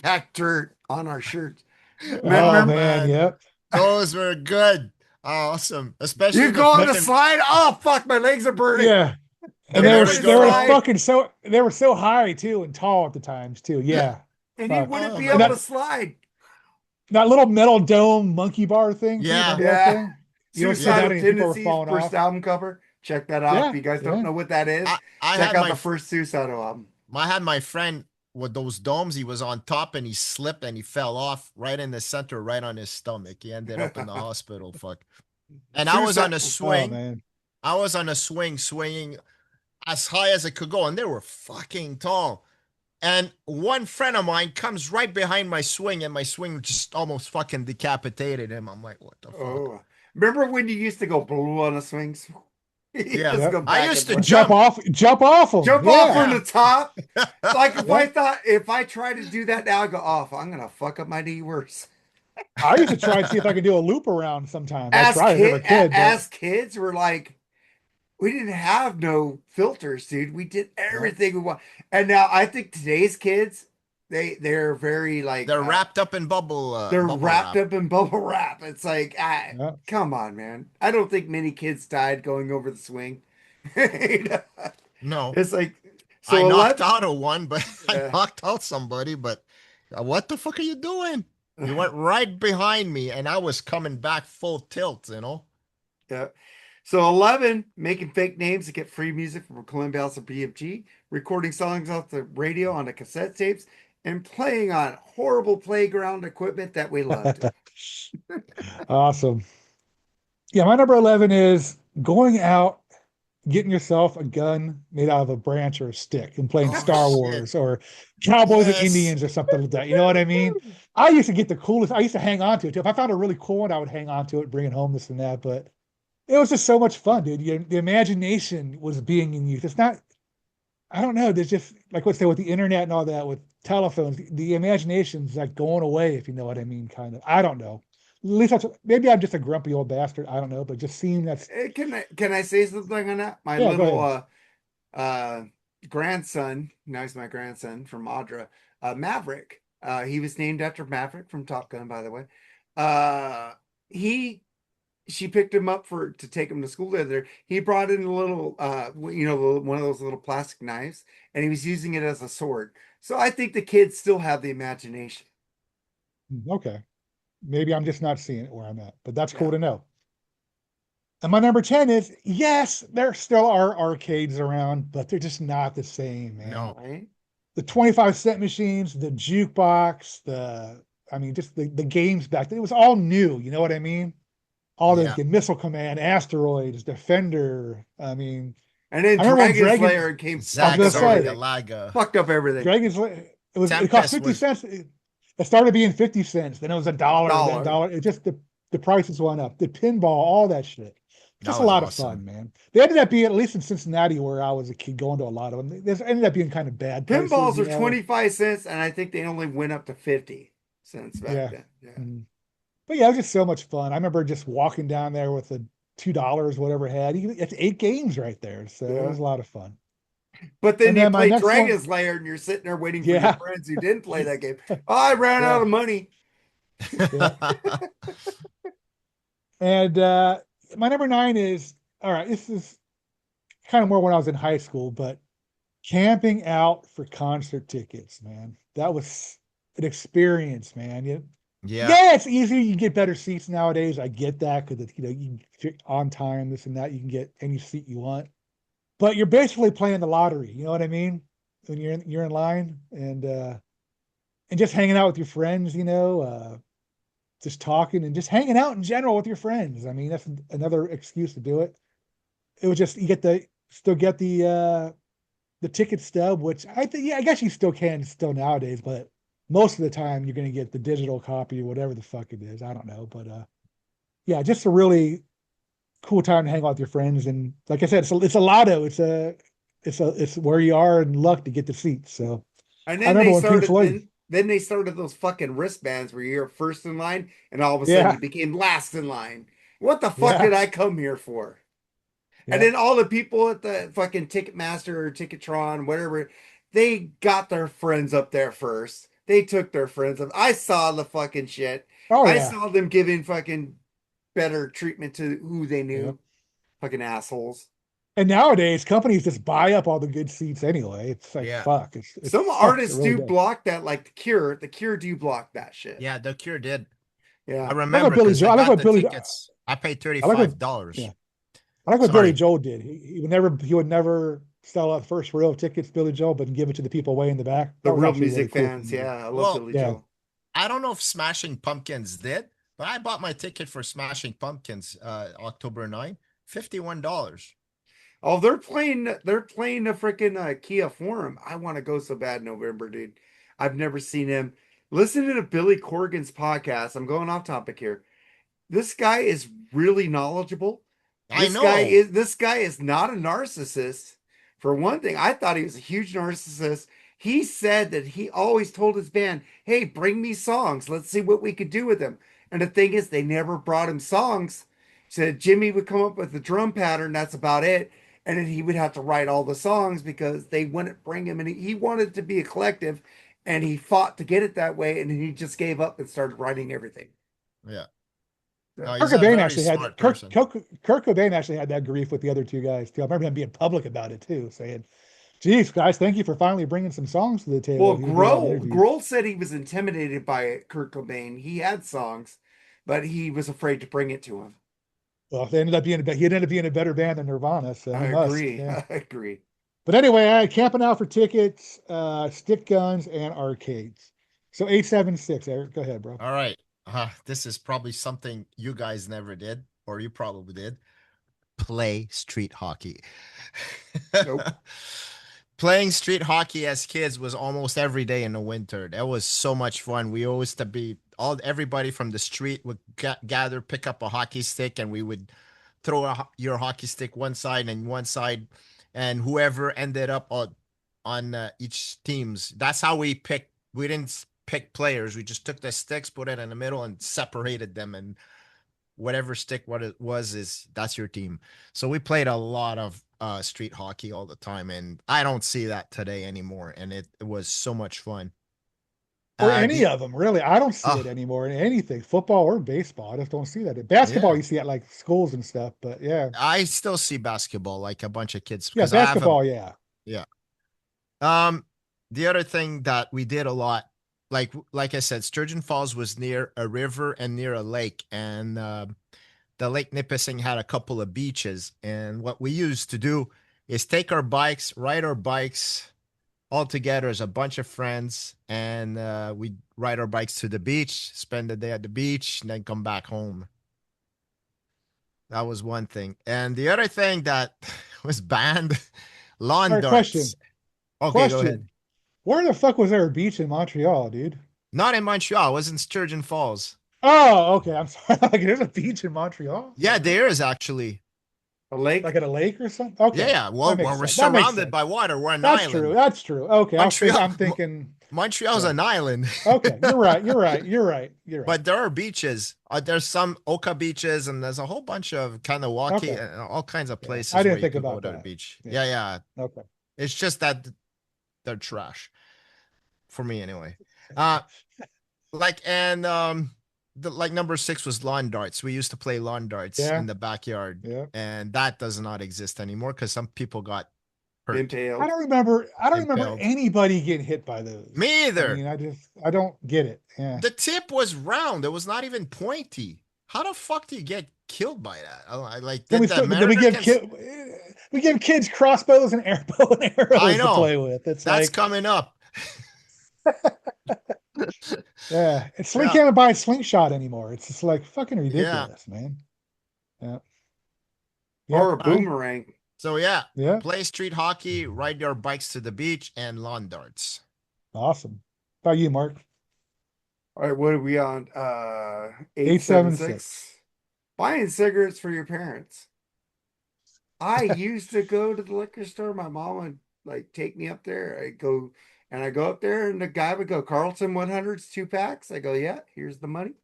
packed dirt on our shirts. Oh Oh Remember, man. man, Yep. those were good. Awesome, especially you the go on the fucking slide. Oh fuck, my legs are burning. Yeah. the And they And were it merry would they go were round. slide, fucking so they were so high too and tall at the times too. Yeah. and you Fuck. wouldn't Oh be And able man, to slide. that little metal dome monkey bar thing too. yeah, Remember that Yeah. thing? You ever slid yeah. down Suicidal and people were Tendencies falling first off? album cover. Check that out. If Yeah. you guys don't Yeah. know what that is, I check had out my the first Suicidal album. I had my friend with those domes. He was on top and he slipped and he fell off right in the center, right on his stomach. He ended up in the hospital. Fuck. And I was on a Suicide. Oh swing. man. I was on a swing, swinging as high as it could go, and they were fucking tall. And one friend of mine comes right behind my swing, and my swing just almost fucking decapitated him. I'm like, what the fuck? Oh, remember when you used to go blue on the swings? You Yeah. just Yep. go I back used and to forth. Jump off them. Jump off from Yeah. the top. Like Yep. if I try to do that now, I go off. I'm gonna fuck up my knee worse. I used to try and see if I could do a loop around sometimes. I tried, I never could, but As kids, we're like, we didn't have no filters, dude. We did yeah. everything we want. And now I think today's kids, they're very like They're wrapped up in they're bubble wrapped wrap. up in bubble wrap. It's like, Yeah. come on, man. I don't think many kids died going over the swing. You know? No, It's like I so knocked 11. out of one, but I Yeah. knocked out somebody. But what the fuck are you doing? You went right behind me, and I was coming back full tilt. Yeah. So 11, making fake names to get free music from Columbia House and BFG, recording songs off the radio on the cassette tapes, and playing on horrible playground equipment that we loved. Awesome. Yeah, my number 11 is going out, getting yourself a gun made out of a branch or a stick and playing Oh Star shit! Wars or Cowboys and Yes. Indians or something like that. You know what I mean? I used to get the coolest. I used to hang on to it too. If I found a really cool one, I would hang on to it, bring it home, this and that. But it was just so much fun, dude. The imagination was being in youth. It's not, I don't know. There's just like what's there with the internet and all that, with telephones, the imagination's like going away, if you know what I mean, kind of. I don't know. At least maybe I'm just a grumpy old bastard. I don't know, but just seeing that's Can I say something on that? My yeah, go little ahead. grandson, now he's my grandson from Audra, Maverick. He was named after Maverick from Top Gun, by the way. He she picked him up for to take him to school the other day. He brought in a little one of those little plastic knives, and he was using it as a sword. So I think the kids still have the imagination. Okay. Maybe I'm just not seeing it where I'm at, but that's cool Yeah. to know. And my number 10 is yes, there still are arcades around, but they're just not the same, man. No. Right? The 25-cent machines, the jukebox, I mean, just the games back then, it was all new. You know what I mean? All those Yeah. games, Missile Command, Asteroids, Defender. I mean, And then I remember when Dragon's Dragon, Lair came I was fucked gonna up Zaxxon, say, everything. Galaga. Fucked up everything. Dragon's, it cost Tempest 50 was cents. It started being 50 cents, then it was a dollar, then a Dollar. dollar. It just the prices went up. The pinball, all that shit. that Just a was lot of fun, awesome. man. They ended up being, at least in Cincinnati, where I was a kid, going to a lot of them. They ended up being kind of bad places, Pinballs you are know. 25 cents, and I think they only went up to 50 cents back Yeah. then. Yeah. Mm. But yeah, it was just so much fun. I remember just walking down there with the $2, whatever it had. It's 8 games right there, so it Yeah. was a lot of fun. But then And you then my play next one, Dragon's Lair and you're sitting there waiting for your yeah, friends who didn't play that game. Oh, I ran out yeah, of money. yeah. And my number 9 is, all right, this is kind of more when I was in high school, but camping out for concert tickets, man. That was an experience, man. Yeah. Yeah, it's easier. You can get better seats nowadays. I get that because you can on time, this and that. You can get any seat you want, but you're basically playing the lottery. You know what I mean? When you're in line and just hanging out with your friends, just talking and just hanging out in general with your friends. I mean, that's another excuse to do it. It was just you get the still get the ticket stub, which I think, yeah, I guess you still can still nowadays, but most of the time you're going to get the digital copy or whatever the fuck it is. I don't know, but yeah, just a really cool time to hang out with your friends. And like I said, it's a lotto. It's where you are in luck to get the seats. So And I then remember they when Pink started Floyd, then they started those fucking wristbands where you're first in line and all of a sudden you yeah, became last in line. What the fuck yeah, did I come here for? And yeah. then all the people at the fucking Ticketmaster or Ticketron, whatever, they got their friends up there first. They took their friends up. I saw the fucking shit. Oh I yeah, saw them giving fucking better treatment to who they yeah. knew. Fucking assholes. And nowadays companies just buy up all the good seats anyway. It's like Yeah. fuck. It Some sucks. It artists really do does. block that, like The Cure. The Cure do block that shit. Yeah, the Cure did. I Yeah. I like what remember Billy because Joel. I I like got what the Billy. tickets. I paid I like what. $35. Yeah. I like what Billy Sorry. Joel did. He would never sell out the first row of tickets, Billy Joel, but give it to the people way in the back. The That was real actually really music cool from fans. him to do. Yeah. I love Well, Billy Yeah. Joel. I don't know if Smashing Pumpkins did, but I bought my ticket for Smashing Pumpkins October 9, $51. Oh, they're playing the freaking Kia Forum. I want to go so bad in November, dude. I've never seen him. Listen to Billy Corgan's podcast. I'm going off topic here. This guy is really knowledgeable. I This guy know. is this guy is not a narcissist. For one thing, I thought he was a huge narcissist. He said that he always told his band, "Hey, bring me songs. Let's see what we could do with them." And the thing is, they never brought him songs. So Jimmy would come up with the drum pattern. That's about it. And then he would have to write all the songs because they wouldn't bring him. And he wanted it to be a collective, and he fought to get it that way. And then he just gave up and started writing everything. Yeah. No, So, Kurt he's a Cobain very actually had smart Kurt, person. Kurt, Kurt Cobain actually had that grief with the other two guys too. I remember him being public about it too, saying, "Geez, guys, thank you for finally bringing some songs to the table." Well, He would do that in interviews. Grohl said he was intimidated by Kurt Cobain. He had songs, but he was afraid to bring it to him. Well, they ended up being he ended up being a better band than Nirvana, so I he must. agree. Yeah. I agree. But anyway, camping out for tickets, stick guns, and arcades. So 876, Eric, go ahead, bro. All right. This is probably something you guys never did, or you probably did. Play street hockey. Nope. Playing street hockey as kids was almost every day in the winter. That was so much fun. We always to be everybody from the street would gather, pick up a hockey stick, and we would throw your hockey stick one side and one side, and whoever ended up on each teams. That's how we picked. We didn't pick players. We just took the sticks, put it in the middle, and separated them, and whatever stick what it was is that's your team. So we played a lot of street hockey all the time, and I don't see that today anymore. And it was so much fun. Or any The of them, really. I don't see it oh anymore in anything, football or baseball. I just don't see that. In basketball, yeah, you see it like schools and stuff, but yeah. I still see basketball like a bunch of kids Yeah, because I have a basketball, yeah. yeah. Um, the other thing that we did a lot, like I said, Sturgeon Falls was near a river and near a lake, and the Lake Nipissing had a couple of beaches. And what we used to do is take our bikes, ride our bikes all together as a bunch of friends, and we'd ride our bikes to the beach, spend the day at the beach, and then come back home. That was one thing. And the other thing that was banned, All lawn right, question. darts. Okay, go ahead. Question. Where the fuck was there a beach in Montreal, dude? Not in Montreal. It was in Sturgeon Falls. Oh, okay. I'm sorry. Like, there's a beach in Montreal? Yeah, there is actually. A Like lake. at a lake or something? Yeah, Okay. yeah. That Well, makes we're sense. That makes surrounded sense. by water. We're an That's true. island. That's true. Okay. Montreal, I'm thinking, Montreal's yeah. an island. Okay. You're right. You're right. You're right. You're right. But there are beaches. There's some Oka beaches, and there's a whole bunch of kind of walkie, Okay. all kinds of Yeah. I places where didn't you think can go about to the that. beach. Yeah. Yeah, yeah. Okay. It's just that they're trash for me anyway. Uh, and like number six was lawn darts. We used to play lawn darts Yeah. in the backyard, Yeah. and that does not exist anymore because some people got hurt, Impaled. I don't remember impaled. anybody getting hit by those. Me I either. mean, I don't get it. Yeah. The tip was round. It was not even pointy. How the fuck do you get killed by that? Like Then did the Americans? we give kids crossbows and bow and I arrows to know play with. It's that's like, coming up. yeah, it's Sling Yeah, can't buy a slingshot anymore. It's just like fucking yeah. ridiculous, man. Yeah. Or Yep. a boomerang. So yeah, Yeah. play street hockey, ride your bikes to the beach, and lawn darts. Awesome. How about you, Mark? All right, what are we on? 876. 876. Buying cigarettes for your parents. I used to go to the liquor store. My mom would like take me up there. I go up there and the guy would go, Carlton 100s, 2 packs. I go, yeah, here's the money.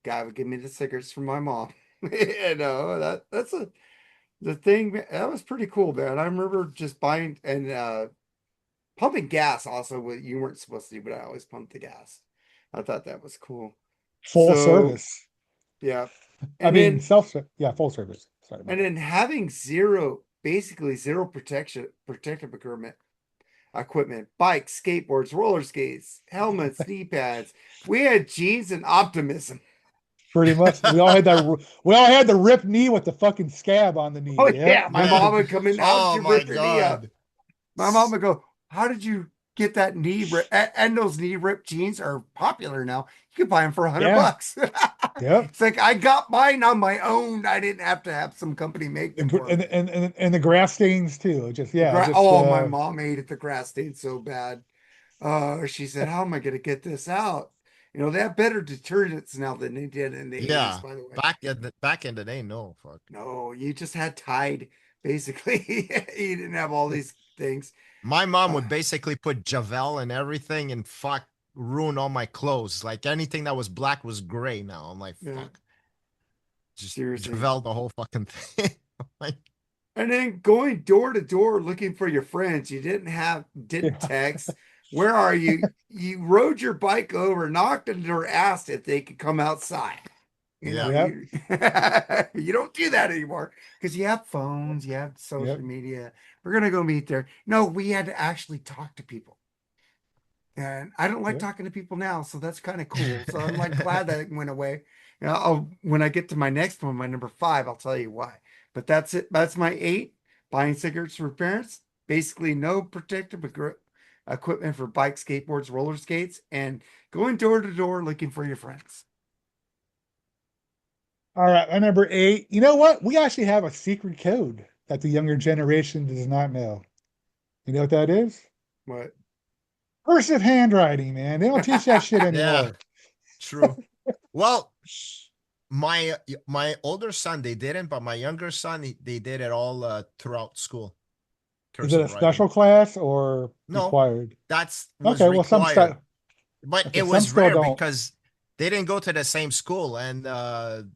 Guy would give me the cigarettes from my mom. That's the thing. That was pretty cool, man. I remember just buying and pumping gas also what you weren't supposed to do, but I always pumped the gas. I thought that was cool. Full So service. yeah. I And mean, then yeah, full service. Sorry about and then having basically zero protective equipment, bikes, skateboards, roller skates, helmets, knee pads. We had jeans and optimism. pretty much. We all had the ripped knee with the fucking scab on the knee. Oh Yep. yeah, my Yep. mom would come in. How did Oh you my rip your knee up? god. My mom would go, "How did you get that knee rip?" And those knee rip jeans are popular now. You can buy them for $100 Yeah. bucks. Yep. It's like I got mine on my own. I didn't have to have some company make them And, for and me. and the grass stains too. Oh, my mom hated the grass stain so bad. She said, "How am I going to get this out?" You know, they have better detergents now than they did in the 80s, Yeah, by the way. back in the day, no fuck. No, you just had Tide, basically. You didn't have all these things. My mom Uh, would basically put Javel and everything and fuck ruin all my clothes. Like anything that was black was gray now. I'm like, yeah, fuck. Just seriously. Javel the whole fucking thing. Like, And then going door to door looking for your friends. You Yeah. didn't text. Where are you? You rode your bike over, knocked on the door, asked if they could come outside. You know, yeah. Yep. you don't do that anymore because you have phones, you have social Yep. media. We're gonna go meet there. No, we had to actually talk to people. And I don't like Yep. talking to people now, so that's kind of cool. So I'm like glad that it went away. You know, when I get to my next one, my number 5, I'll tell you why. But that's it. That's my 8. Buying cigarettes for parents. Basically, no protective equipment for bikes, skateboards, roller skates, and going door to door looking for your friends. All right, my number 8. You know what? We actually have a secret code that the younger generation does not know. You know what that is? What? Cursive handwriting, man. They don't teach that shit Yeah, anymore. true. Well, my older son they didn't, but my younger son they did it all throughout school. Is it a Cursive writing. special class or No, required? that's was Okay, well, some required, still, but okay, it some was still rare don't. because they didn't go to the same school, and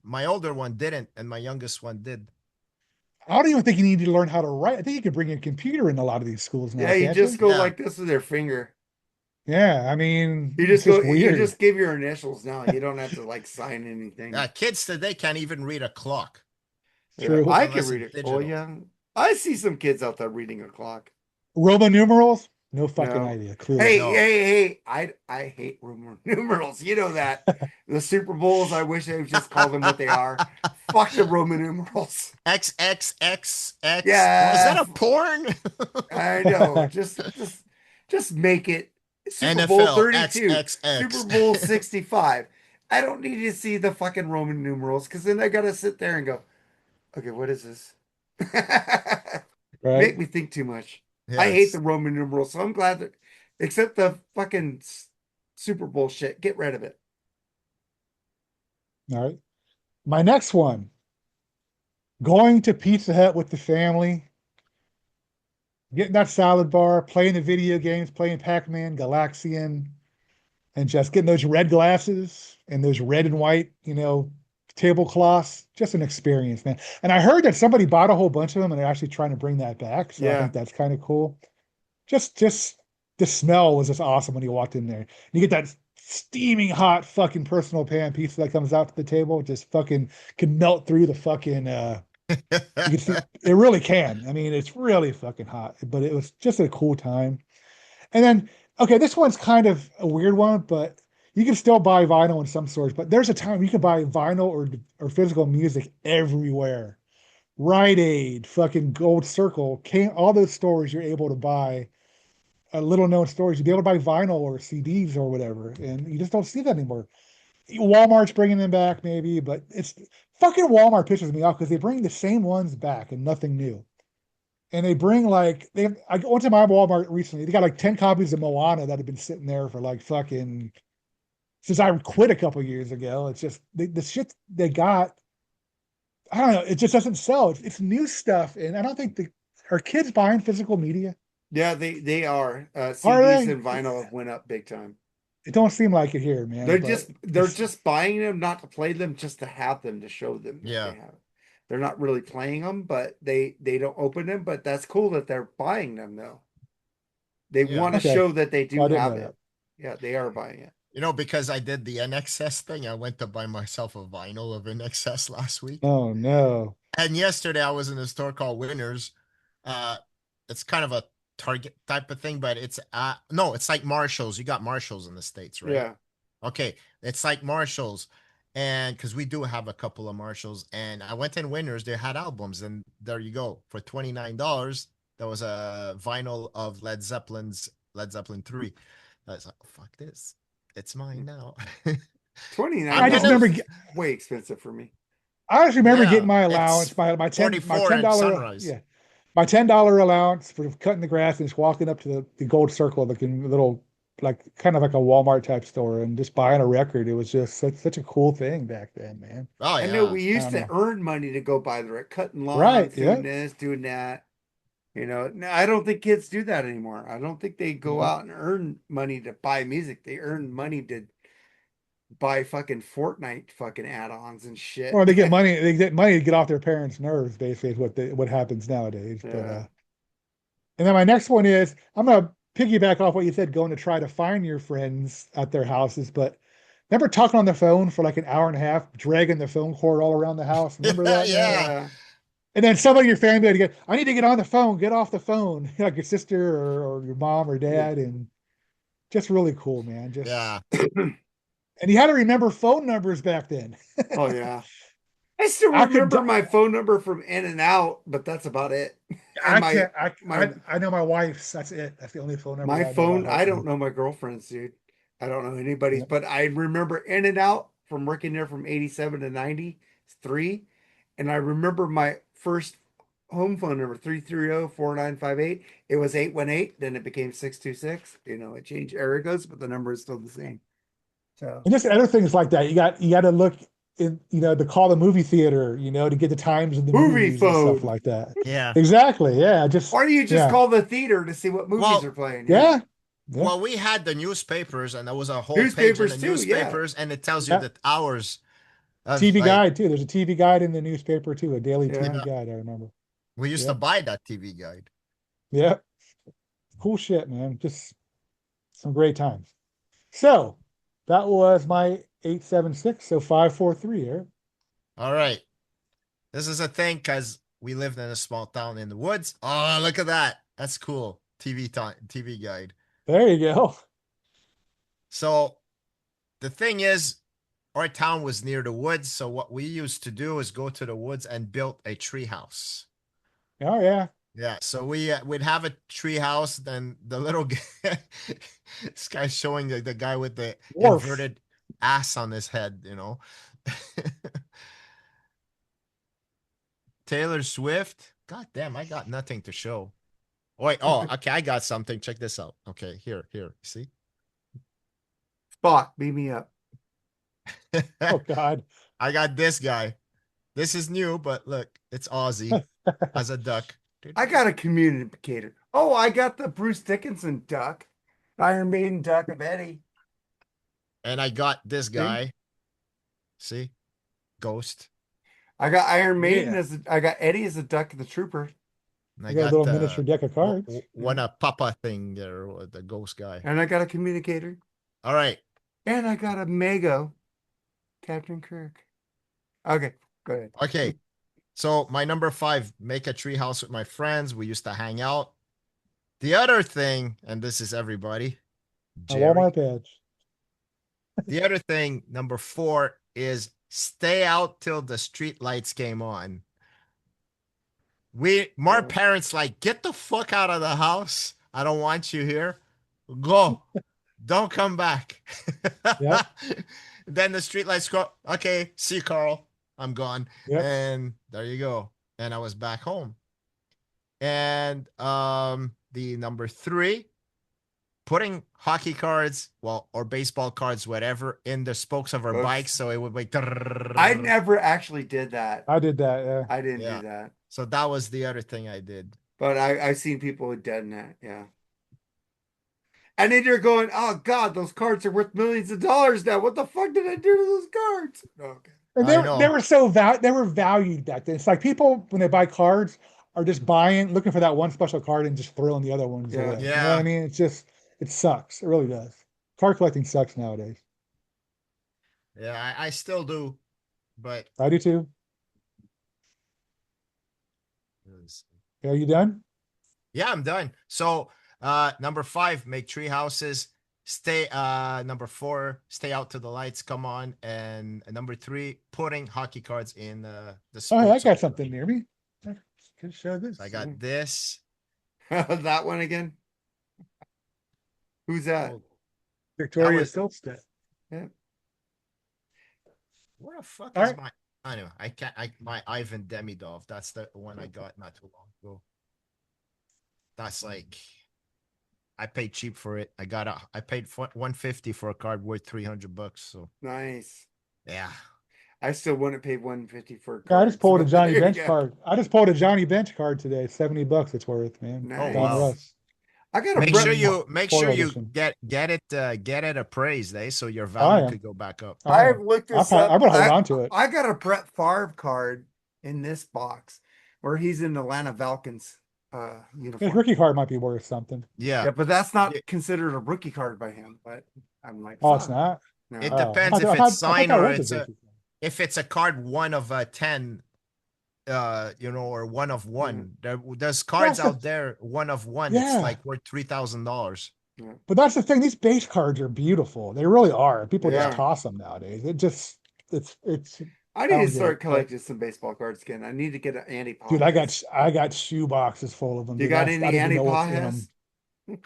my older one didn't, and my youngest one did. I don't even think you need to learn how to write. I think you can bring a computer in a lot of these schools now, Yeah, you can't just you? go Yeah. like this with your finger. Yeah, I mean, You it's just go, just you weird. just give your initials now. You don't have to like sign anything. Kids today can't even read a clock Yeah, True. I can unless read it's it. Oh digital. yeah. I see some kids out there reading a clock. Roman numerals? No fucking No. idea. Clueless. No. Hey. I hate Roman numerals. You know that. The Super Bowls, I wish they would just call them what they are. Fuck the Roman numerals. XXXX. Was Yeah, that a porn? I know. Just make it Super Bowl NFL 32, Super XXX. Bowl 65. I don't need to see the fucking Roman numerals because then I gotta sit there and go, okay, what is this? Right? Make me think too much. I hate the Yes. Roman numerals, so I'm glad that, except the fucking Super Bowl shit, get rid of it. All right. My next one, going to Pizza Hut with the family, getting that salad bar, playing the video games, playing Pac-Man, Galaxian, and just getting those red glasses and those red and white, tablecloths. Just an experience, man. And I heard that somebody bought a whole bunch of them and they're actually trying to bring that back. So I Yeah, think that's kind of cool. Just the smell was just awesome when you walked in there. You get that steaming hot fucking personal pan pizza that comes out to the table, just fucking can melt through the fucking you can see it really can. I mean, it's really fucking hot, but it was just a cool time. And then, okay, this one's kind of a weird one, but you can still buy vinyl in some stores, but there's a time you can buy vinyl or physical music everywhere. Rite Aid, fucking Gold Circle, all those stores you're able to buy little known stores. You'd be able to buy vinyl or CDs or whatever, and you just don't see that anymore. Walmart's bringing them back, maybe, but it's fucking Walmart pisses me off because they bring the same ones back and nothing new. And they bring like I went to my Walmart recently. They got like 10 copies of Moana that have been sitting there for like fucking since I quit a couple years ago. It's just the shit they got. I don't know. It just doesn't sell. It's new stuff, and I don't think the are kids buying physical media. yeah, they are. Are CDs they? and vinyl have went up big time. It don't seem like it here, man. But They're it's just buying them not to play them, just to have them to show them that they Yeah. have. They're not really playing them, but they don't open them. But that's cool that they're buying them though. They Yeah. want to okay. show that they Well, do I didn't have know that. it. Yeah, they are buying it. Because I did the NXS thing, I went to buy myself a vinyl of NXS last week. Oh no. And yesterday I was in a store called Winners. Uh, it's kind of a Target type of thing, but it's no, it's like Marshalls. You got Marshalls in the States, right? Yeah. Okay, it's like Marshalls. And because we do have a couple of Marshalls, and I went in Winners, they had albums, and there you go. For $29, there was a vinyl of Led Zeppelin 3. I was like, oh, fuck this. It's mine now. $29 I'm I just gonna remember. way expensive for me. I just remember Yeah, getting my it's allowance, my 44 ten and dollar Sunrise. my $10 allowance for cutting the grass and just walking up to the Gold Circle, looking little like kind of like a Walmart type store, and just buying a record. It was just such a cool thing back then, man. Oh I know yeah. we I used don't to know. earn money to go buy the cutting Right? lawns, doing Yeah. this, doing that. No, I don't think kids do that anymore. I don't think they go Yeah. out and earn money to buy music. They earn money to buy fucking Fortnite fucking add-ons and shit. Or they get money. They get money to get off their parents' nerves. Basically, is what happens nowadays. But Yeah. and then my next one is I'm gonna piggyback off what you said, going to try to find your friends at their houses. But remember talking on the phone for like an hour and a half, dragging the phone cord all around the house. Remember Yeah, that, man? yeah. Yeah. And then somebody in your family had to get, I need to get on the phone, get off the phone, like your sister or your mom or Yeah. dad, and just really cool, man. Just Yeah. and you had to remember phone numbers back then. Oh yeah. I still I could, remember my phone number from In and Out, but that's about it. And I can't, my I know my wife's. That's it. That's the only phone number my I know by phone, I heart, don't man. know my girlfriend's, dude. I don't know anybody's, Yeah. but I remember In and Out from working there from 87 to 93. And I remember my first home phone number 330-4958. It was 818, then it became 626. It changed areas, but the number is still the same. So And just other things like that. You got to look in, to call the movie theater, to get the times of the movie movies and stuff phone. like that. Yeah. Exactly. Yeah. Just Or you just yeah. call the theater to see what movies are Well, playing. Yeah. Yeah. Yeah. well, we had the newspapers, and there was a whole page in the Newspapers too, yeah. newspapers, and it tells you Yeah. the hours of TV like, guide too. There's a TV guide in the newspaper too, a daily Yeah. TV yeah. guide, I remember. We used to Yep. buy that TV guide. Yep. Cool shit, man. Just some great times. So that was my 876. So 543 here. All right. This is a thing because we lived in a small town in the woods. Oh, look at that. That's cool. TV guide. There you go. So the thing is, our town was near the woods. So what we used to do is go to the woods and build a tree house. Oh yeah. Yeah, so we'd have a tree house. Then the little guy, this guy's showing the guy with the Wharf. inverted ass on his head, you know. Taylor Swift. God damn, I got nothing to show. Wait, oh, okay, I got something. Check this out. Okay, here. See? Spock, beat me up. Oh God. I got this guy. This is new, but look, it's Ozzy as a duck. I got a communicator. Oh, I got the Bruce Dickinson duck. Iron Maiden duck of Eddie. And I got this guy. See? Ghost. I got Iron Maiden Yeah. I got Eddie as a duck of the trooper. And I I got a got little miniature deck of cards. one a Papa thing there, the ghost guy. And I got a communicator. All right. And I got a Mago. Captain Kirk. Okay, go ahead. Okay. So my number 5, make a treehouse with my friends. We used to hang out. The other thing, and this is everybody, A Jerry. Walmart badge. The other thing, number 4, is stay out till the street lights came on. My parents like, get the fuck out of the house. I don't want you here. Go. Don't come back. Yep. Then the street lights go, okay, see you, Carl. I'm gone. Yep. And there you go. And I was back home. And the number 3, putting hockey cards, or baseball cards, whatever, in the spokes of our bikes, so it would like. I never actually did that. I did that. Yeah. I didn't do that. So that was the other thing I did. But I've seen people who done that. Yeah. And then you're going, oh God, those cards are worth millions of dollars now. What the fuck did I do to those cards? Okay. And they were so they were valued back then. It's like people when they buy cards are just looking for that one special card and just throwing the other ones away. You know what I mean? It's just it sucks. It really does. Card collecting sucks nowadays. Yeah, I still do, but I do too. Are you done? Yeah, I'm done. So number 5, make tree houses. Stay number 4, stay out till the lights come on. And number 3, putting hockey cards in the Oh, I got something near me. I can show this. I got this. That one again. Who's that? Victoria Silvstedt. Yeah. Where the fuck All is right. my anyway, my Ivan Demidov. That's the one I got not too long ago. That's like I paid cheap for it. I paid $150 for a card worth $300. So Nice. yeah. I still wouldn't pay $150 for a Yeah, I card. just pulled a Johnny There you Bench go. card. I just pulled a Johnny Bench card today. $70 it's worth, man. Nice. Oh, wow. Russ. I got a Make Brett, sure you edition. get it appraised, so your value yeah. could go back up. I've looked this I'm up. gonna hold on to it. I got a Brett Favre card in this box where he's in the Atlanta Falcons uniform. His rookie card might be worth something. Yeah. Yeah, but that's not considered a rookie card by him. But I'm like, Oh, it's fuck. not. No. It Oh, depends I if thought- it's I thought signed that or was it's a a rookie card. if it's a card 1 of 10, or 1 of 1. There's cards That's out there 1 of 1. Yeah. It's like worth $3,000. But that's the thing. These base cards are beautiful. They really are. People Yeah. just toss them nowadays. It's. I need don't to get start it, but- collecting some baseball cards again. I need to get an Andy Paw. Dude, I got shoe boxes full of them. You dude. got I any don't even Andy know what's in Pajas? them.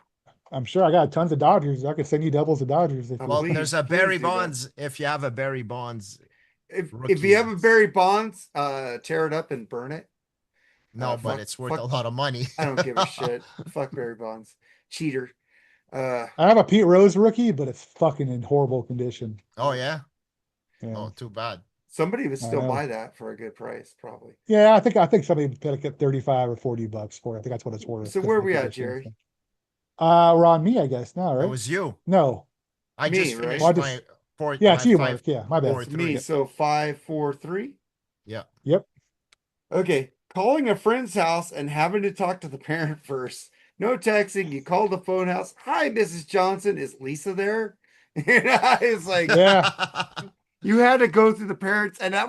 I'm sure I got tons of Dodgers. I could send you doubles of Dodgers if you Well, Please, there's a please Barry do that. Bonds. If you have a Barry Bonds, If you have a rookie. Barry Bonds, tear it up and burn it. no, but fuck- it's worth fuck- a lot of money. I don't give a shit. Fuck Barry Bonds. Cheater. I have a Pete Rose rookie, but it's fucking in horrible condition. Oh yeah. Yeah. Oh, too bad. Somebody would I still know. buy that for a good price, probably. Yeah, I think somebody paid like $35 or $40 for it. I think that's what it's worth. So 'cause where of the we at, condition. Jerry? We're on me, I guess. Now, It right? was you. No. I Me, just right? finished Well, my 4. Yeah, my it's you, 5, Mark. Yeah, my bad. 4, It's 3. me. So 5, 4, 3. Yeah. Yep. Okay. calling a friend's house and having to talk to the parent first. No texting. You call the phone house. Hi, Mrs. Johnson. Is Lisa there? It's like Yeah. you had to go through the parents, and that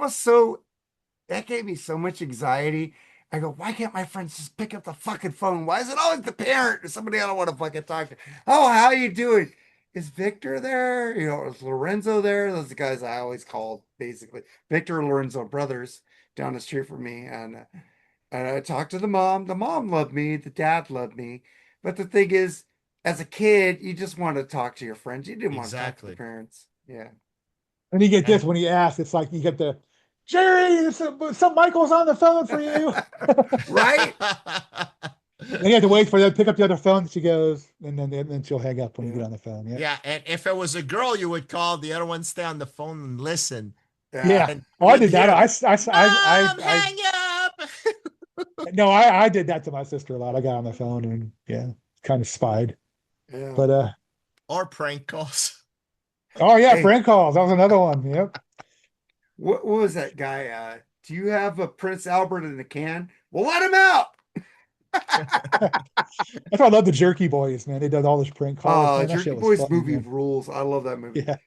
gave me so much anxiety. I go, why can't my friends just pick up the fucking phone? Why is it always the parent or somebody I don't want to fucking talk to? Oh, how you doing? Is Victor there? Is Lorenzo there? Those are the guys I always called, basically. Victor and Lorenzo brothers down the street from me. And I talked to the mom. The mom loved me. The dad loved me. But the thing is, as a kid, you just want to talk to your friends. You didn't want to talk to the Exactly. parents. Yeah. And you get And this when you ask, it's like you get the Jerry, some Michael's on the phone for you. Right? Then you have to wait for them to pick up the other phone. She goes, and then she'll hang up when you Yeah. get on the phone. Yeah. yeah, and if it was a girl, you would call the other one, stay on the phone and listen, Yeah. Yeah. and Oh, I you'd did that. hear, "Mom, I hang up." no, I did that to my sister a lot. I got on the phone and yeah, kind of spied. Yeah. But Or prank calls. oh yeah, Hey, prank calls. That was another one. Yep. what was that guy? Do you have a Prince Albert in a can? Well, let him out. That's why I love the Jerky Boys, man. They did all this prank calls, man. That Jerky shit was Boys funny, movie man. rules. I love that movie. Yeah.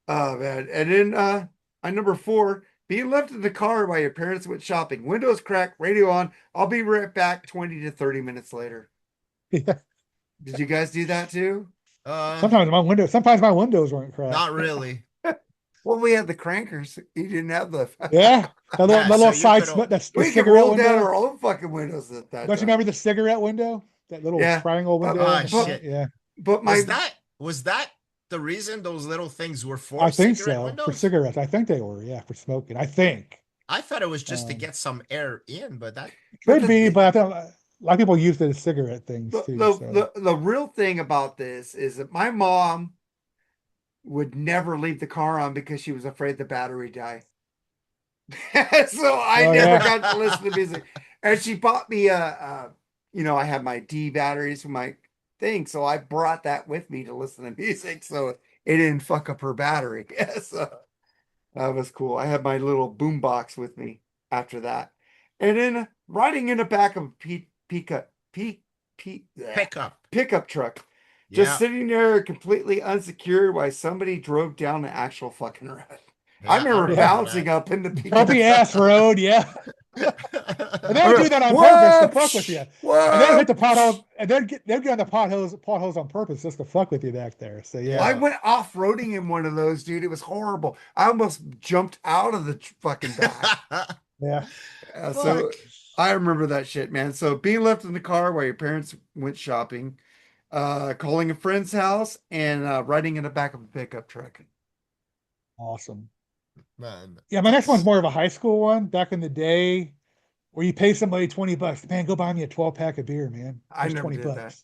Oh man. And then on number 4, being left in the car while your parents went shopping. Windows cracked, radio on. I'll be right back 20 to 30 minutes later. Yeah. Did you guys do that too? Uh, Sometimes my windows weren't cracked. not really. Well, we had the crankers. You didn't have the Yeah. Yeah, That so little you side could. sm that's the we could cigarette roll down window. our own fucking windows at that Don't you time. remember the cigarette window? That little Yeah. triangle But, window in Ah, the but front? shit. Yeah. but Was my that the reason those little things were I for think cigarette so. For windows? cigarettes. I think they were, yeah, for smoking. I think. I thought it was just to Um, get some air in, but that. but Could be, but I thought a lot of people use it as cigarette things the, too. the So the the real thing about this is that my mom would never leave the car on because she was afraid the battery died. So I oh never yeah. got to listen to music. And she bought me I had my D batteries for my thing, so I brought that with me to listen to music, so it didn't fuck up her battery. So that was cool. I had my little boom box with me after that, and then riding in the back of a Pickup. pickup truck, just Yeah. sitting there completely unsecured while somebody drove down the actual fucking road. I Yeah, I remember Yeah. bouncing remember up in the pickup Bumpy truck. ass road, yeah. And they that. would I do that on purpose to whoa, fuck with you. And they would hit whoa. the potholes, and they'd get on the potholes on purpose just to fuck with you back there. So I yeah. Yeah. went off-roading in one of those, dude. It was horrible. I almost jumped out of the fucking back. Yeah. So Fuck. I remember that shit, man. So being left in the car while your parents went shopping, calling a friend's house, and riding in the back of a pickup truck. Awesome. Man, Yeah, my next one's that's more of a high school one. Back in the day, where you pay somebody 20 bucks. Man, go buy me a 12-pack of beer, man. I Here's never 20 did that. bucks.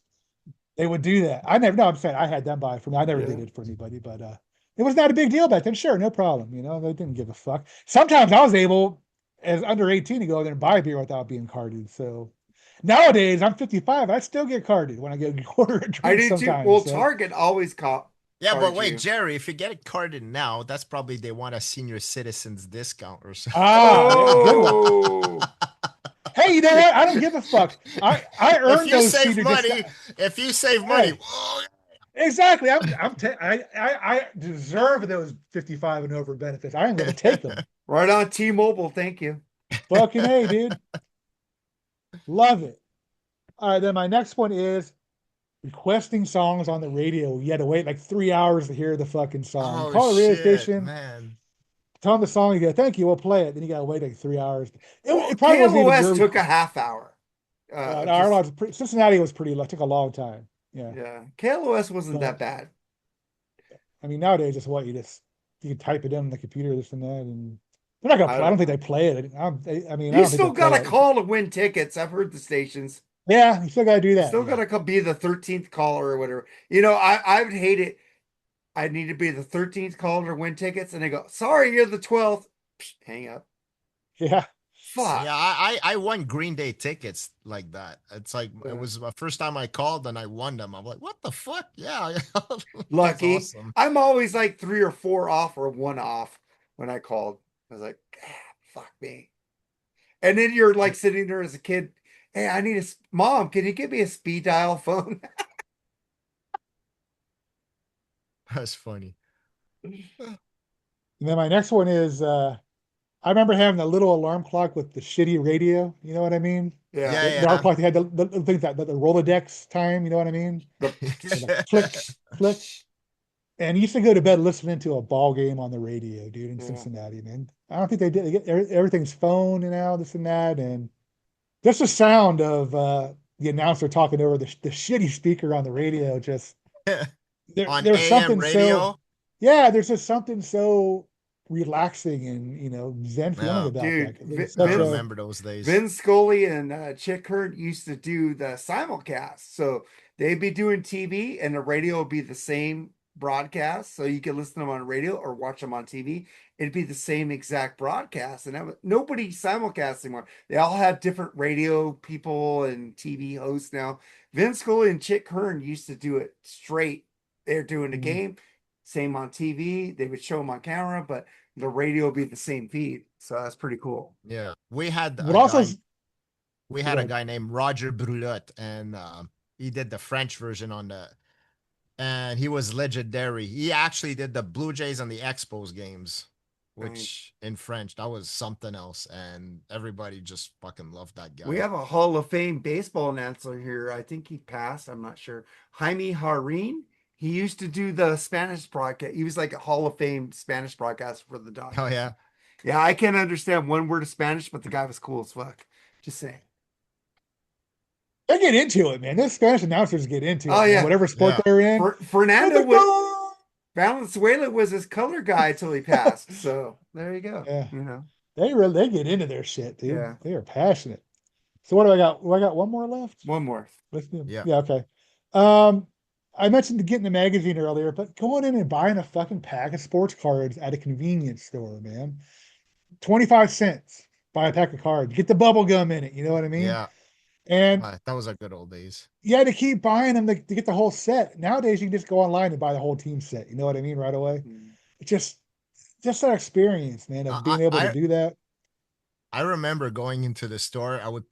They would do that. I never, no, I'm saying I had them buy it for me. I never Yeah. did it for anybody, but it was not a big deal back then. Sure, no problem. They didn't give a fuck. Sometimes I was able, as under 18, to go there and buy beer without being carded. So nowadays, I'm 55. I still get carded when I get a quarter a I drink do too. Well, sometimes. So Target always yeah, but card wait, you. Jerry, if you get it carded now, that's probably they want a senior citizens discount or something. yeah, good one. Oh, Hey, you know what? I don't give a fuck. I if earned you those save senior money, discounts. if you save money, Hey, exactly. I deserve those 55 and over benefits. I am going to take them. right on T-Mobile. Thank you. Fucking A, dude. Love it. All right, then my next one is requesting songs on the radio. You had to wait like 3 hours to hear the fucking song. oh Call the radio shit, station, man. tell them the song, you go, thank you, we'll play it. Then you got to wait like 3 hours. Well, It probably wasn't even KLOS your took a request. half hour. Just Cincinnati was pretty, took a long time. Yeah. yeah, KLOS wasn't But that bad. I mean, nowadays, it's what you can type it in the computer, this and that, and they're not gonna I play. I don't don't think know. they play it. I mean, I You don't think they still play got to it. call to win tickets. I've heard the stations. Yeah, you still gotta do that. Still got Yeah, to be the 13th caller or whatever. I would hate it. I need to be the 13th caller to win tickets, and they go, "Sorry, you're the 12th." Psh, hang up. yeah, Fuck. Yeah, I won Green Day tickets like that. It's like it Yeah. was my first time I called and I won them. I'm like, what the fuck? Yeah, that's Lucky. awesome. I'm always like 3 or 4 off or 1 off when I called. I was like, fuck me. And then you're like sitting there as a kid. Hey, I need mom, can you give me a speed dial phone? That's funny. And then my next one is I remember having a little alarm clock with the shitty radio. You know what I mean? Yeah. Yeah, The alarm yeah. clock they had the things that the Rolodex time. You know what I mean? The And the click, click. And you used to go to bed listening to a ball game on the radio, dude, in yeah. Cincinnati, man. I don't think they did. They get, everything's phone and now this and that, and just the sound of the announcer talking over the shitty speaker on the radio. Just On there's AM something so radio. yeah, there's just something so relaxing and zen feeling Yeah, about that Dude, because it was I such a remember those days. Vin Scully and Chick Hearn used to do the simulcast. So they'd be doing TV and the radio would be the same broadcast. So you could listen to them on radio or watch them on TV. It'd be the same exact broadcast. And that was, nobody simulcasts anymore. They all have different radio people and TV hosts now. Vin Scully and Chick Hearn used to do it straight. They're doing the mm, game, same on TV. They would show them on camera, but the radio would be the same feed. So that's pretty cool. Yeah, we had what a also guy. We go had a ahead. guy named Roger Brulotte, and he did the French version on the. And he was legendary. He actually did the Blue Jays and the Expos games, Nice. which in French that was something else, and everybody just fucking loved that We guy. have a Hall of Fame baseball announcer here. I think he passed. I'm not sure. Jaime Harin. He used to do the Spanish broadcast. He was like a Hall of Fame Spanish broadcaster for the Oh Dodgers. yeah, Yeah, I can't understand one word of Spanish, but the guy was cool as fuck. Just saying. They get into it, man. Those Spanish announcers get into Oh it, man. yeah. Whatever sport yeah. they're in. Fernando Let's was go! Valenzuela was his color guy till he passed. So there you go. Yeah, You know. they get into their shit, dude. Yeah. They are passionate. So what do I got? I got one more left. One more. Let's do. Yeah. Yeah, okay. Um, I mentioned getting the magazine earlier, but going in and buying a fucking pack of sports cards at a convenience store, man. 25 cents. Buy a pack of cards. Get the bubble gum in it. You know what I mean? Yeah. And That was a good old days. you had to keep buying them to get the whole set. Nowadays, you can just go online and buy the whole team set. You know what I mean? Right away. Mm. It's just that experience, man, of I being able to I do that. I remember going into the store. I would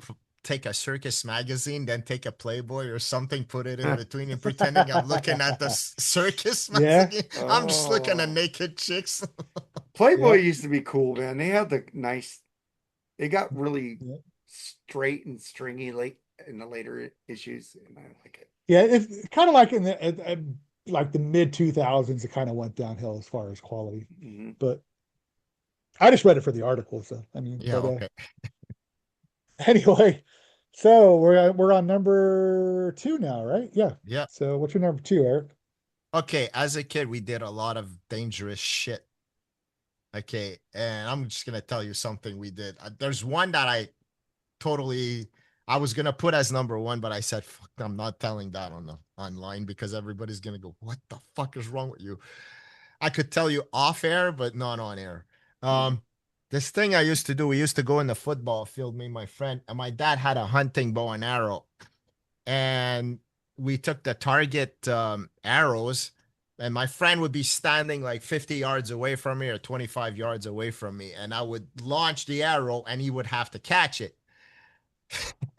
take a circus magazine, then take a Playboy or something, put it in between, and pretending I'm looking at the circus Yeah, magazine. I'm just looking at Oh. naked chicks. Playboy yeah, used to be cool, man. They had the nice, they got really yeah. straight and stringy late in the later issues, and I like it. Yeah, it's kind of like in the like the mid 2000s, it kind of went downhill as far as quality. Mhm. But I just read it for the article, so I mean, Yeah, but okay. anyway, so we're on number two now, right? Yeah. Yeah. So what's your number two, Eric? Okay, as a kid, we did a lot of dangerous shit. Okay, and I'm just gonna tell you something we did. There's one that I was gonna put as number one, but I said, fuck, I'm not telling that on the online because everybody's gonna go, what the fuck is wrong with you? I could tell you off air, but not on air. Mhm. This thing I used to do, we used to go in the football field, me and my friend, and my dad had a hunting bow and arrow. And we took the target arrows, and my friend would be standing like 50 yards away from me or 25 yards away from me, and I would launch the arrow and he would have to catch it.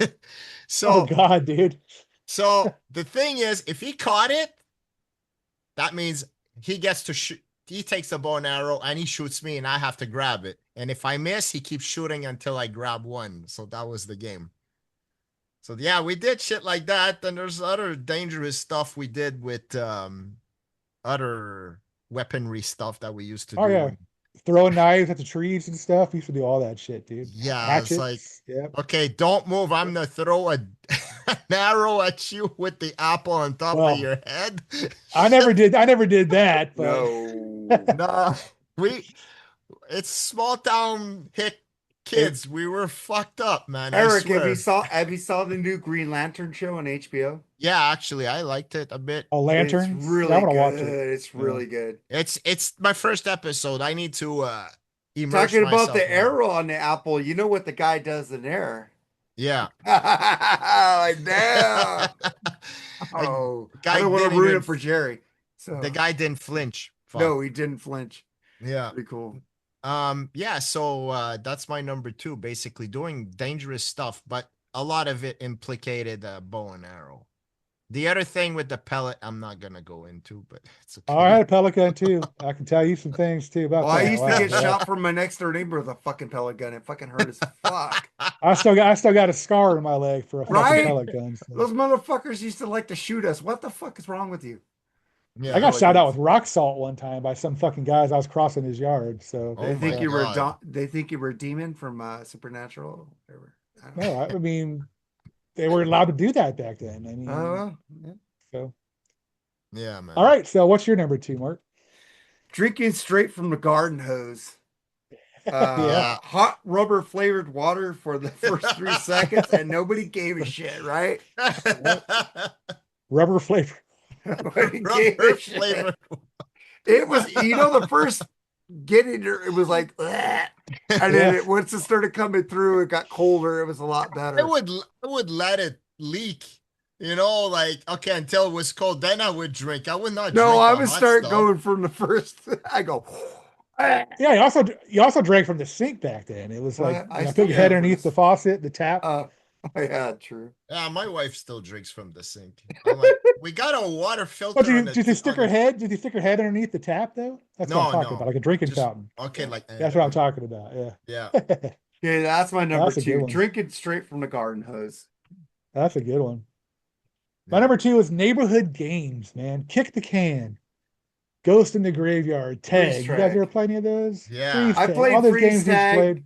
Oh so God, dude. so the thing is, if he caught it, that means he gets to shoot. He takes the bow and arrow and he shoots me, and I have to grab it. And if I miss, he keeps shooting until I grab one. So that was the game. So yeah, we did shit like that. And there's other dangerous stuff we did with other weaponry stuff that we used to Oh do. yeah. Throwing knives at the trees and stuff. We used to do all that shit, dude. Yeah, it's like, Hatchets. Yeah. okay, don't move. I'm gonna throw an arrow at you with the apple on top of Well, your head. I never did that, but No. No, we it's small town hick It, kids. We were fucked up, man. I Eric, swear. have you saw the new Green Lantern show on HBO? Yeah, actually, I liked it a bit. oh, It's lanterns. Yeah, I really want to good. watch it. It's Yeah. really good. It's my first episode. I need to immerse Talking about myself the more. arrow on the apple, you know what the guy does in there? Yeah. Like, damn. The Oh, I guy don't want to didn't ruin even it for Jerry. the So guy didn't flinch. Fuck. no, he didn't flinch. Yeah. Pretty cool. Yeah, so that's my number two, basically doing dangerous stuff, but a lot of it implicated bow and arrow. The other thing with the pellet, I'm not gonna go into, but it's Oh, I okay. had a pellet gun too. I can tell you some things too Well, about I that. used to Wow. get Yeah. shot from my next door neighbor with a fucking pellet gun. It fucking hurt as fuck. I still got a scar in my leg for a fucking Right? pellet gun. So. Those motherfuckers used to like to shoot us. What the fuck is wrong with you? I Yeah. got Pellet shot out guns. with rock salt one time by some fucking guys. I was crossing his yard. So Oh my yeah. God. They think you were a demon from Supernatural. Whatever. I don't No, know. I mean they were allowed to do that back then. I mean, Oh, yeah. so Yeah, all man. right. So what's your number two, Mark? Drinking straight from the garden hose. Yeah. Yeah. Hot rubber flavored water for the first 3 seconds, and nobody gave a shit, right? Yep. Rubber flavor. Nobody gave a Rubber shit. flavor. It was, the first getting there, it was like, "Ugh." And then Yeah. once it started coming through, it got colder. It was a lot I better. would I would let it leak, like okay, until it was cold. Then I would drink. I would not No, drink I the would hot start stuff. going from the first. I go, "Ah." Yeah, you also drank from the sink back then. It was like, I put still your head drink from underneath the this. faucet, the tap. Uh, yeah, true. Yeah, my wife still drinks from the sink. I'm like, we got a water What filter on the did you stick on her the. head? Did you stick her head underneath the tap though? That's what I'm No, talking about, no, like a drinking just fountain. okay, Yeah. like That's what I'm talking about. yeah, Yeah. Yeah, that's my number That's a good two. one. Drinking straight from the garden hose. That's a good one. My yeah. number two is neighborhood games, man. Kick the can, Ghost in the Graveyard, Freeze Tag. You guys ever tag. play any of those? Yeah. Freeze I tag. All played those freeze games we tag, played.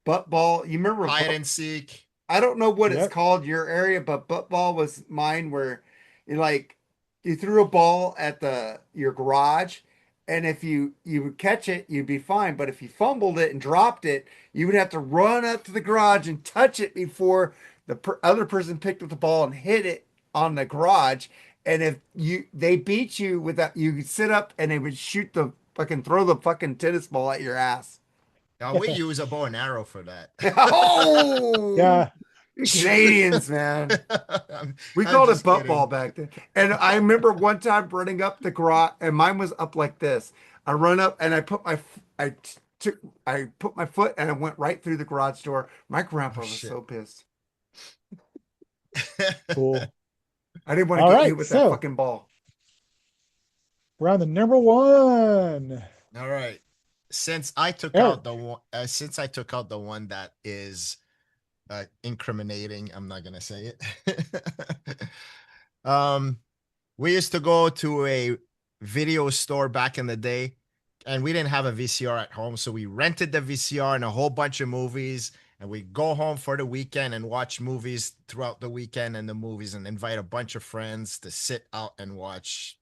butt ball. You remember Hide butt? and seek. I don't know what it's Yep. called in your area, but butt ball was mine where you like you threw a ball at the your garage, and if you would catch it, you'd be fine. But if you fumbled it and dropped it, you would have to run up to the garage and touch it before the other person picked up the ball and hit it on the garage. And if they beat you with that, you could sit up and they would shoot the fucking throw the fucking tennis ball at your ass. We use a bow and arrow for that. Oh, Yeah. Canadians, man. I'm, We I'm called it just butt ball kidding. back then. And I remember one time running up the garage, and mine was up like this. I run up and I put my foot and I went right through the garage door. My Oh grandpa was shit. so pissed. Cool. I didn't want to All get hit right. with that So fucking ball. we're on the number one. All right. Since I took out Eric. the one, that is incriminating, I'm not gonna say it. um, we used to go to a video store back in the day, and we didn't have a VCR at home, so we rented the VCR and a whole bunch of movies, and we go home for the weekend and watch movies throughout the weekend and the movies, and invite a bunch of friends to sit out and watch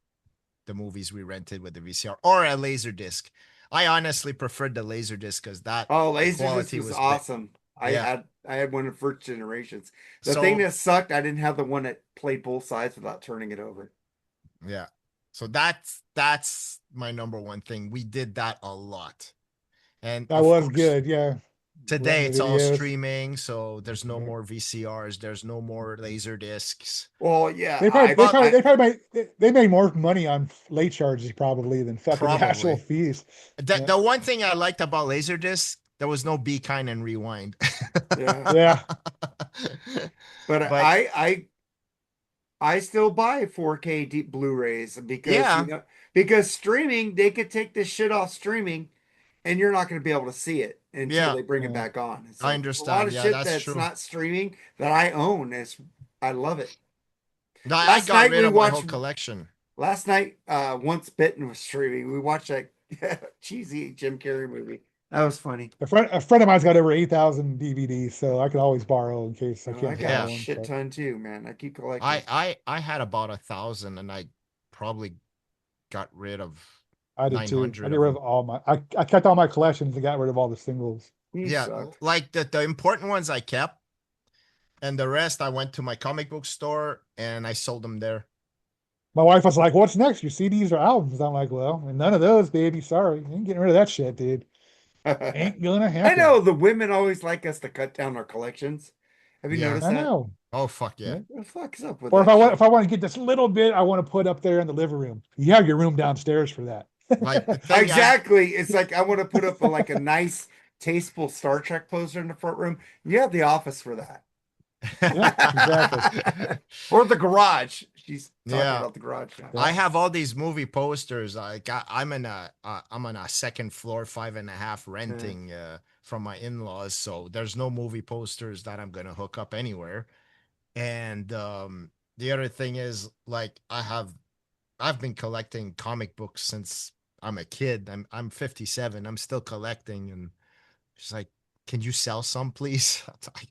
the movies we rented with the VCR or a laser disc. I honestly preferred the laser disc because Oh, the Laserdisc quality was was bit. awesome. Yeah. I had one of the first generations. The thing So that sucked, I didn't have the one that played both sides without turning it over. yeah. So that's my number one thing. We did that a lot. And That of was course, good. Yeah. today Renting it's the all videos. streaming, so there's no Yep. more VCRs, there's no more laser discs. Well, yeah, They probably, But they made more money on late charges probably than fucking the actual probably fees. the Yeah. the one thing I liked about laser discs, there was no be kind and rewind. yeah. Yeah. But But I still buy 4K deep Blu-rays because yeah, because streaming they could take this shit off streaming and you're not going to be able to see it until yeah, they bring it Yeah. back on. And I so there's a lot understand. of Yeah, shit that's that's true. not streaming that I own. I love it. I Last got night rid we of my whole watched collection. last night Once Bitten was streaming. We watched that cheesy Jim Carrey movie. That was funny. A friend of mine's got over 8,000 DVDs, so I can always borrow in case I Oh, I can't got find a Yeah. one. shit So ton too, man. I keep I collecting. I I had about 1,000 and I probably got rid of I did too. I 900 get of rid of them. all my I kept all my collections and got rid of all the singles. You Yeah, sucked. like the important ones I kept, and the rest I went to my comic book store and I sold them there. My wife was like, "What's next? Your CDs or albums?" I'm like, "Well, and none of those, baby. Sorry, ain't getting rid of that shit, dude. Ain't gonna I happen." know the women always like us to cut down our collections. Have you Yeah. noticed I that? know. Oh fuck yeah. Yeah. What the fuck's up with Or that shit? if I want to get this little bit, I want to put up there in the living room. You have your room downstairs for that. Like the thing I Exactly. It's like I want to put up a nice, tasteful Star Trek poster in the front room. You have the office for that. Yep, exactly. Or the garage. She's talking yeah. about the garage now. I Yeah. have all these movie posters. I'm on a second floor, 5.5 Uh, renting from my in-laws. So there's no movie posters that I'm gonna hook up anywhere. And the other thing is like I've been collecting comic books since I'm a kid. I'm 57. I'm still collecting, and she's like, "Can you sell some, please?"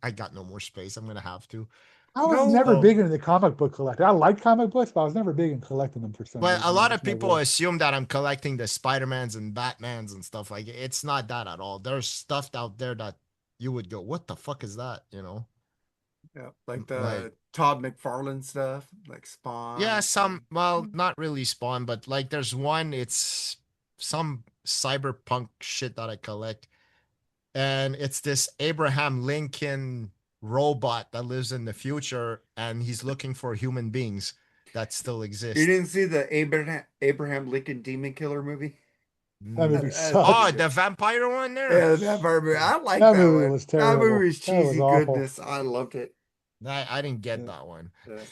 I got no more space. I'm gonna have to. I was never no, big into the comic book collector. I like comic books, but I was never big in collecting them for some But a reason. I lot of just people never. assume that I'm collecting the Spider-Mans and Batmans and stuff like it. It's not that at all. There's stuff out there that you would go, "What the fuck is that?" You know? yeah, like Like the Todd McFarlane stuff, like yeah, Spawn. some well, not really Spawn, but like there's one, it's some cyberpunk shit that I collect. And it's this Abraham Lincoln robot that lives in the future and he's looking for human beings that still You exist. didn't see the Abraham Lincoln Demon Killer movie? That movie That's pretty Oh, sucked. good. the vampire one there. Yeah, the vampire movie. I like That that movie one. was That movie terrible. was That was cheesy awful. goodness. I loved it. I didn't get Yeah. that one. Yeah.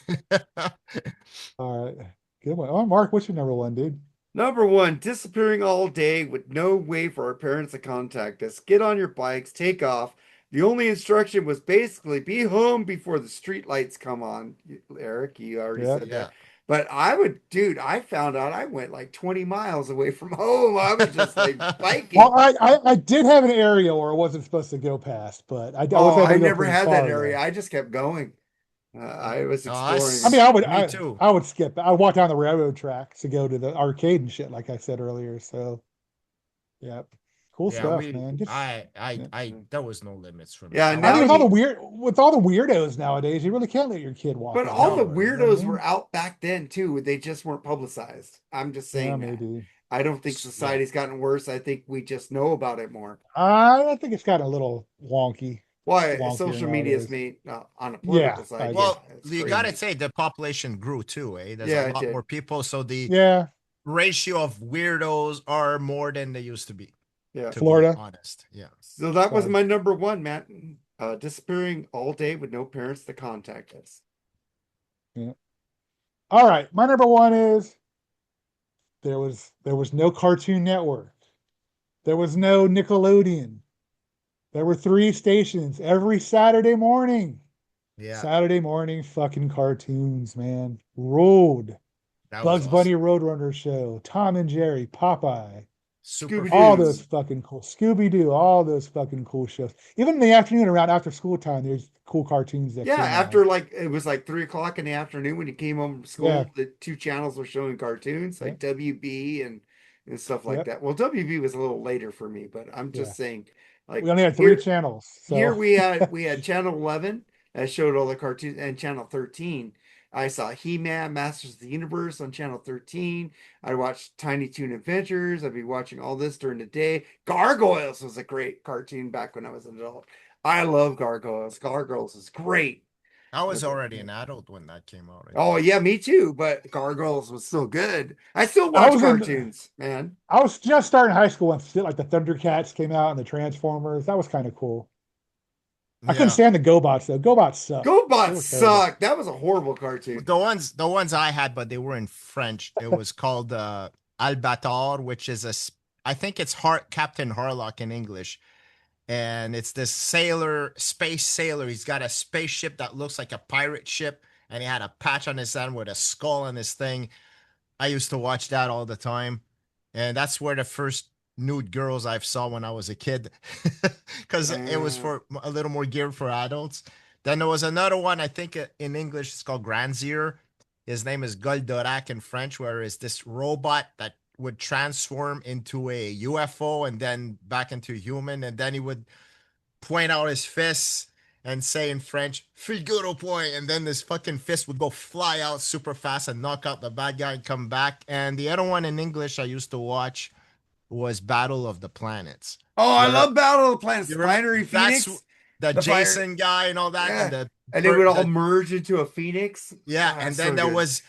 All right. Good one. Oh, Mark, what's your number one, dude? Number one, disappearing all day with no way for our parents to contact us. Get on your bikes, take off. The only instruction was basically be home before the street lights come on. Eric, you already Yep. said Yeah. that. But dude, I found out I went like 20 miles away from home. I was just like Well, biking. I did have an area where I wasn't supposed to go past, but I Oh, wasn't able I to go never pretty had that far area. though. I just kept going. I was Oh, exploring I it. mean, me too. I would skip. I walk down the railroad tracks to go to the arcade and shit, like I said earlier. So, yeah, cool Yeah, stuff, man. Just yeah. there was no limits for me. Yeah, I I mean, now was, you, with all the weirdos nowadays, you really can't let your kid walk but all the anywhere. no, You know what I weirdos were mean? out back then too. They just weren't publicized. I'm just Yeah, saying that. maybe. I don't think yeah. society's gotten worse. I think we just know about it more. I think it's gotten a little Why wonkier social media is nowadays. made on a political Yeah, I side. Yeah, agree. Well, it's you gotta crazy. say the population grew too, eh? There's a Yeah, it lot did. more people, so the Yeah, ratio of weirdos are more than they used to be, Yeah. to be Florida. honest. Yeah. So that was Sorry. my number one, Matt. Disappearing all day with no parents to contact us. Yeah. All right, my number one is there was no Cartoon Network. There was no Nickelodeon. There were three stations every Saturday morning. Yeah. Saturday morning fucking cartoons, man. Ruled. That was Bugs Bunny awesome. Roadrunner Show, Tom and Jerry, Popeye, Super Scooby all Doo. those fast. fucking cool. Scooby Doo, all those fucking cool shows. Even in the afternoon around after school time, there's cool cartoons that Yeah, came on. after like it was like 3 o'clock in the afternoon when you came home from Yeah, school, the two channels were showing cartoons yeah, like WB and stuff like yep, that. Well, WB was a little later for me, but I'm yeah. just saying, We like only had three here channels, here so we had channel 11 that showed all the cartoons, and channel 13 I saw He-Man Masters of the Universe on channel 13. I watched Tiny Toon Adventures. I'd be watching all this during the day. Gargoyles was a great cartoon back when I was an adult. I love Gargoyles. Gargoyles is great. I was Okay. already an adult when that came out, I Oh think. yeah, me too, but Gargoyles was still good. I still I watch was in. cartoons, man. I was just starting high school when shit like the Thundercats came out and the Transformers. That was kind of cool. I couldn't Yeah. stand the GoBots though. GoBots sucked. They GoBots were terrible. suck. That was a horrible cartoon. The ones I had, but they were in French. It was called Albator, which is I think it's Captain Harlock in English. And it's this space sailor. He's got a spaceship that looks like a pirate ship, and he had a patch on his hand with a skull on his thing. I used to watch that all the time, and that's where the first nude girls I saw when I was a kid, because it was Uh, for a little more geared for adults. Then there was another one, I think in English it's called Grandier. His name is Goldorak in French, where it's this robot that would transform into a UFO and then back into a human, and then he would point out his fists and say in French, Figaro point, and then this fucking fist would go fly out super fast and knock out the bad guy and come back. And the other one in English I used to watch was Battle of the Planets, oh, I where love Battle of the Planets. you remember Spidery that's Phoenix. the The fire. Jason guy and all that, and Yeah. And they would all the merge into a phoenix. yeah, God, and so then there good. was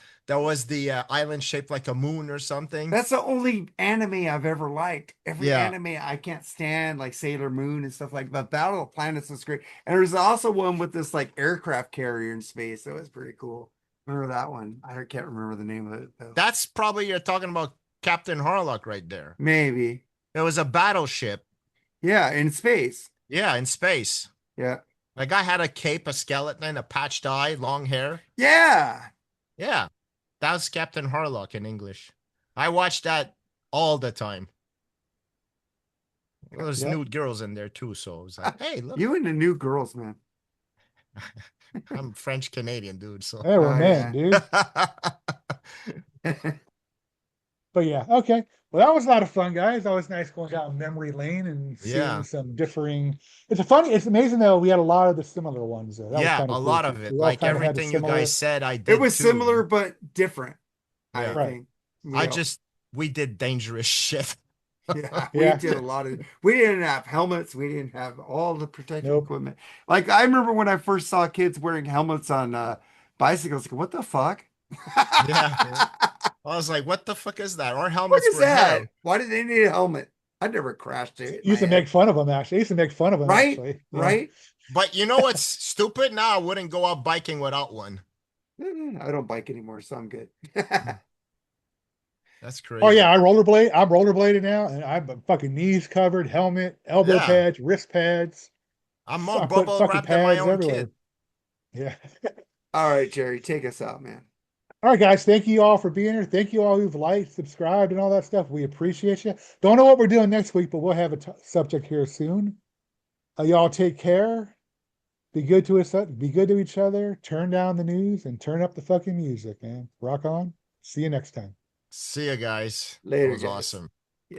the island shaped like a moon or something. That's the only anime I've ever liked. Every Yeah, anime I can't stand, like Sailor Moon and stuff like that. Battle of the Planets was great. And there's also one with this like aircraft carrier in space. That was pretty cool. Remember that one? I can't remember the name of it though. that's probably you're talking about Captain Harlock right there. Maybe. It was a battleship. Yeah, in space. Yeah, in space. Yeah. The guy had a cape, a skeleton, a patched eye, long hair. Yeah. Yeah, that was Captain Harlock in English. I watched that all the time. Well, there's Yeah. nude girls in there too, so I was like, hey, look, You and the new girls, man. I'm French Canadian, dude. So, Hey, we're Oh men, yeah. dude. But yeah, okay. Well, that was a lot of fun, guys. Always nice going down memory lane and seeing yeah, some differing. It's amazing though. We had a lot of the similar ones though. That was yeah, kind a of cool lot too. of it. We all Like kind of had a everything you similar. guys said, I It did was too. similar but different, I Yeah, Right. think. You I know. just we did dangerous shit. Yeah, we Yeah. did a lot of. We didn't have helmets. We didn't have all the protective Nope. equipment. Like I remember when I first saw kids wearing helmets on bicycles. Like, what the fuck? Yeah, I was like, what the fuck is that? Our What helmets is were that? hell. Why did they need a helmet? I never crashed it in my Used to make head. fun of them actually. I used to make fun of them Right? actually. Yeah. Right? But you know what's stupid? Now I wouldn't go out biking without one. I don't bike anymore, so I'm good. That's Oh crazy. yeah, I rollerblade. I'm rollerblading now, and I'm fucking knees covered, helmet, elbow Yeah, pads, wrist pads. I'm more I put bubble fucking wrapped than my pads own everywhere. kid. Yeah. All right, Jerry, take us out, man. All right, guys. Thank you all for being here. Thank you all who've liked, subscribed, and all that stuff. We appreciate you. Don't know what we're doing next week, but we'll have a subject here soon. Y'all take care. Be good to us. Be good to each other. Turn down the news and turn up the fucking music, man. Rock on. See you next time. See you guys. That Later, was guys. awesome.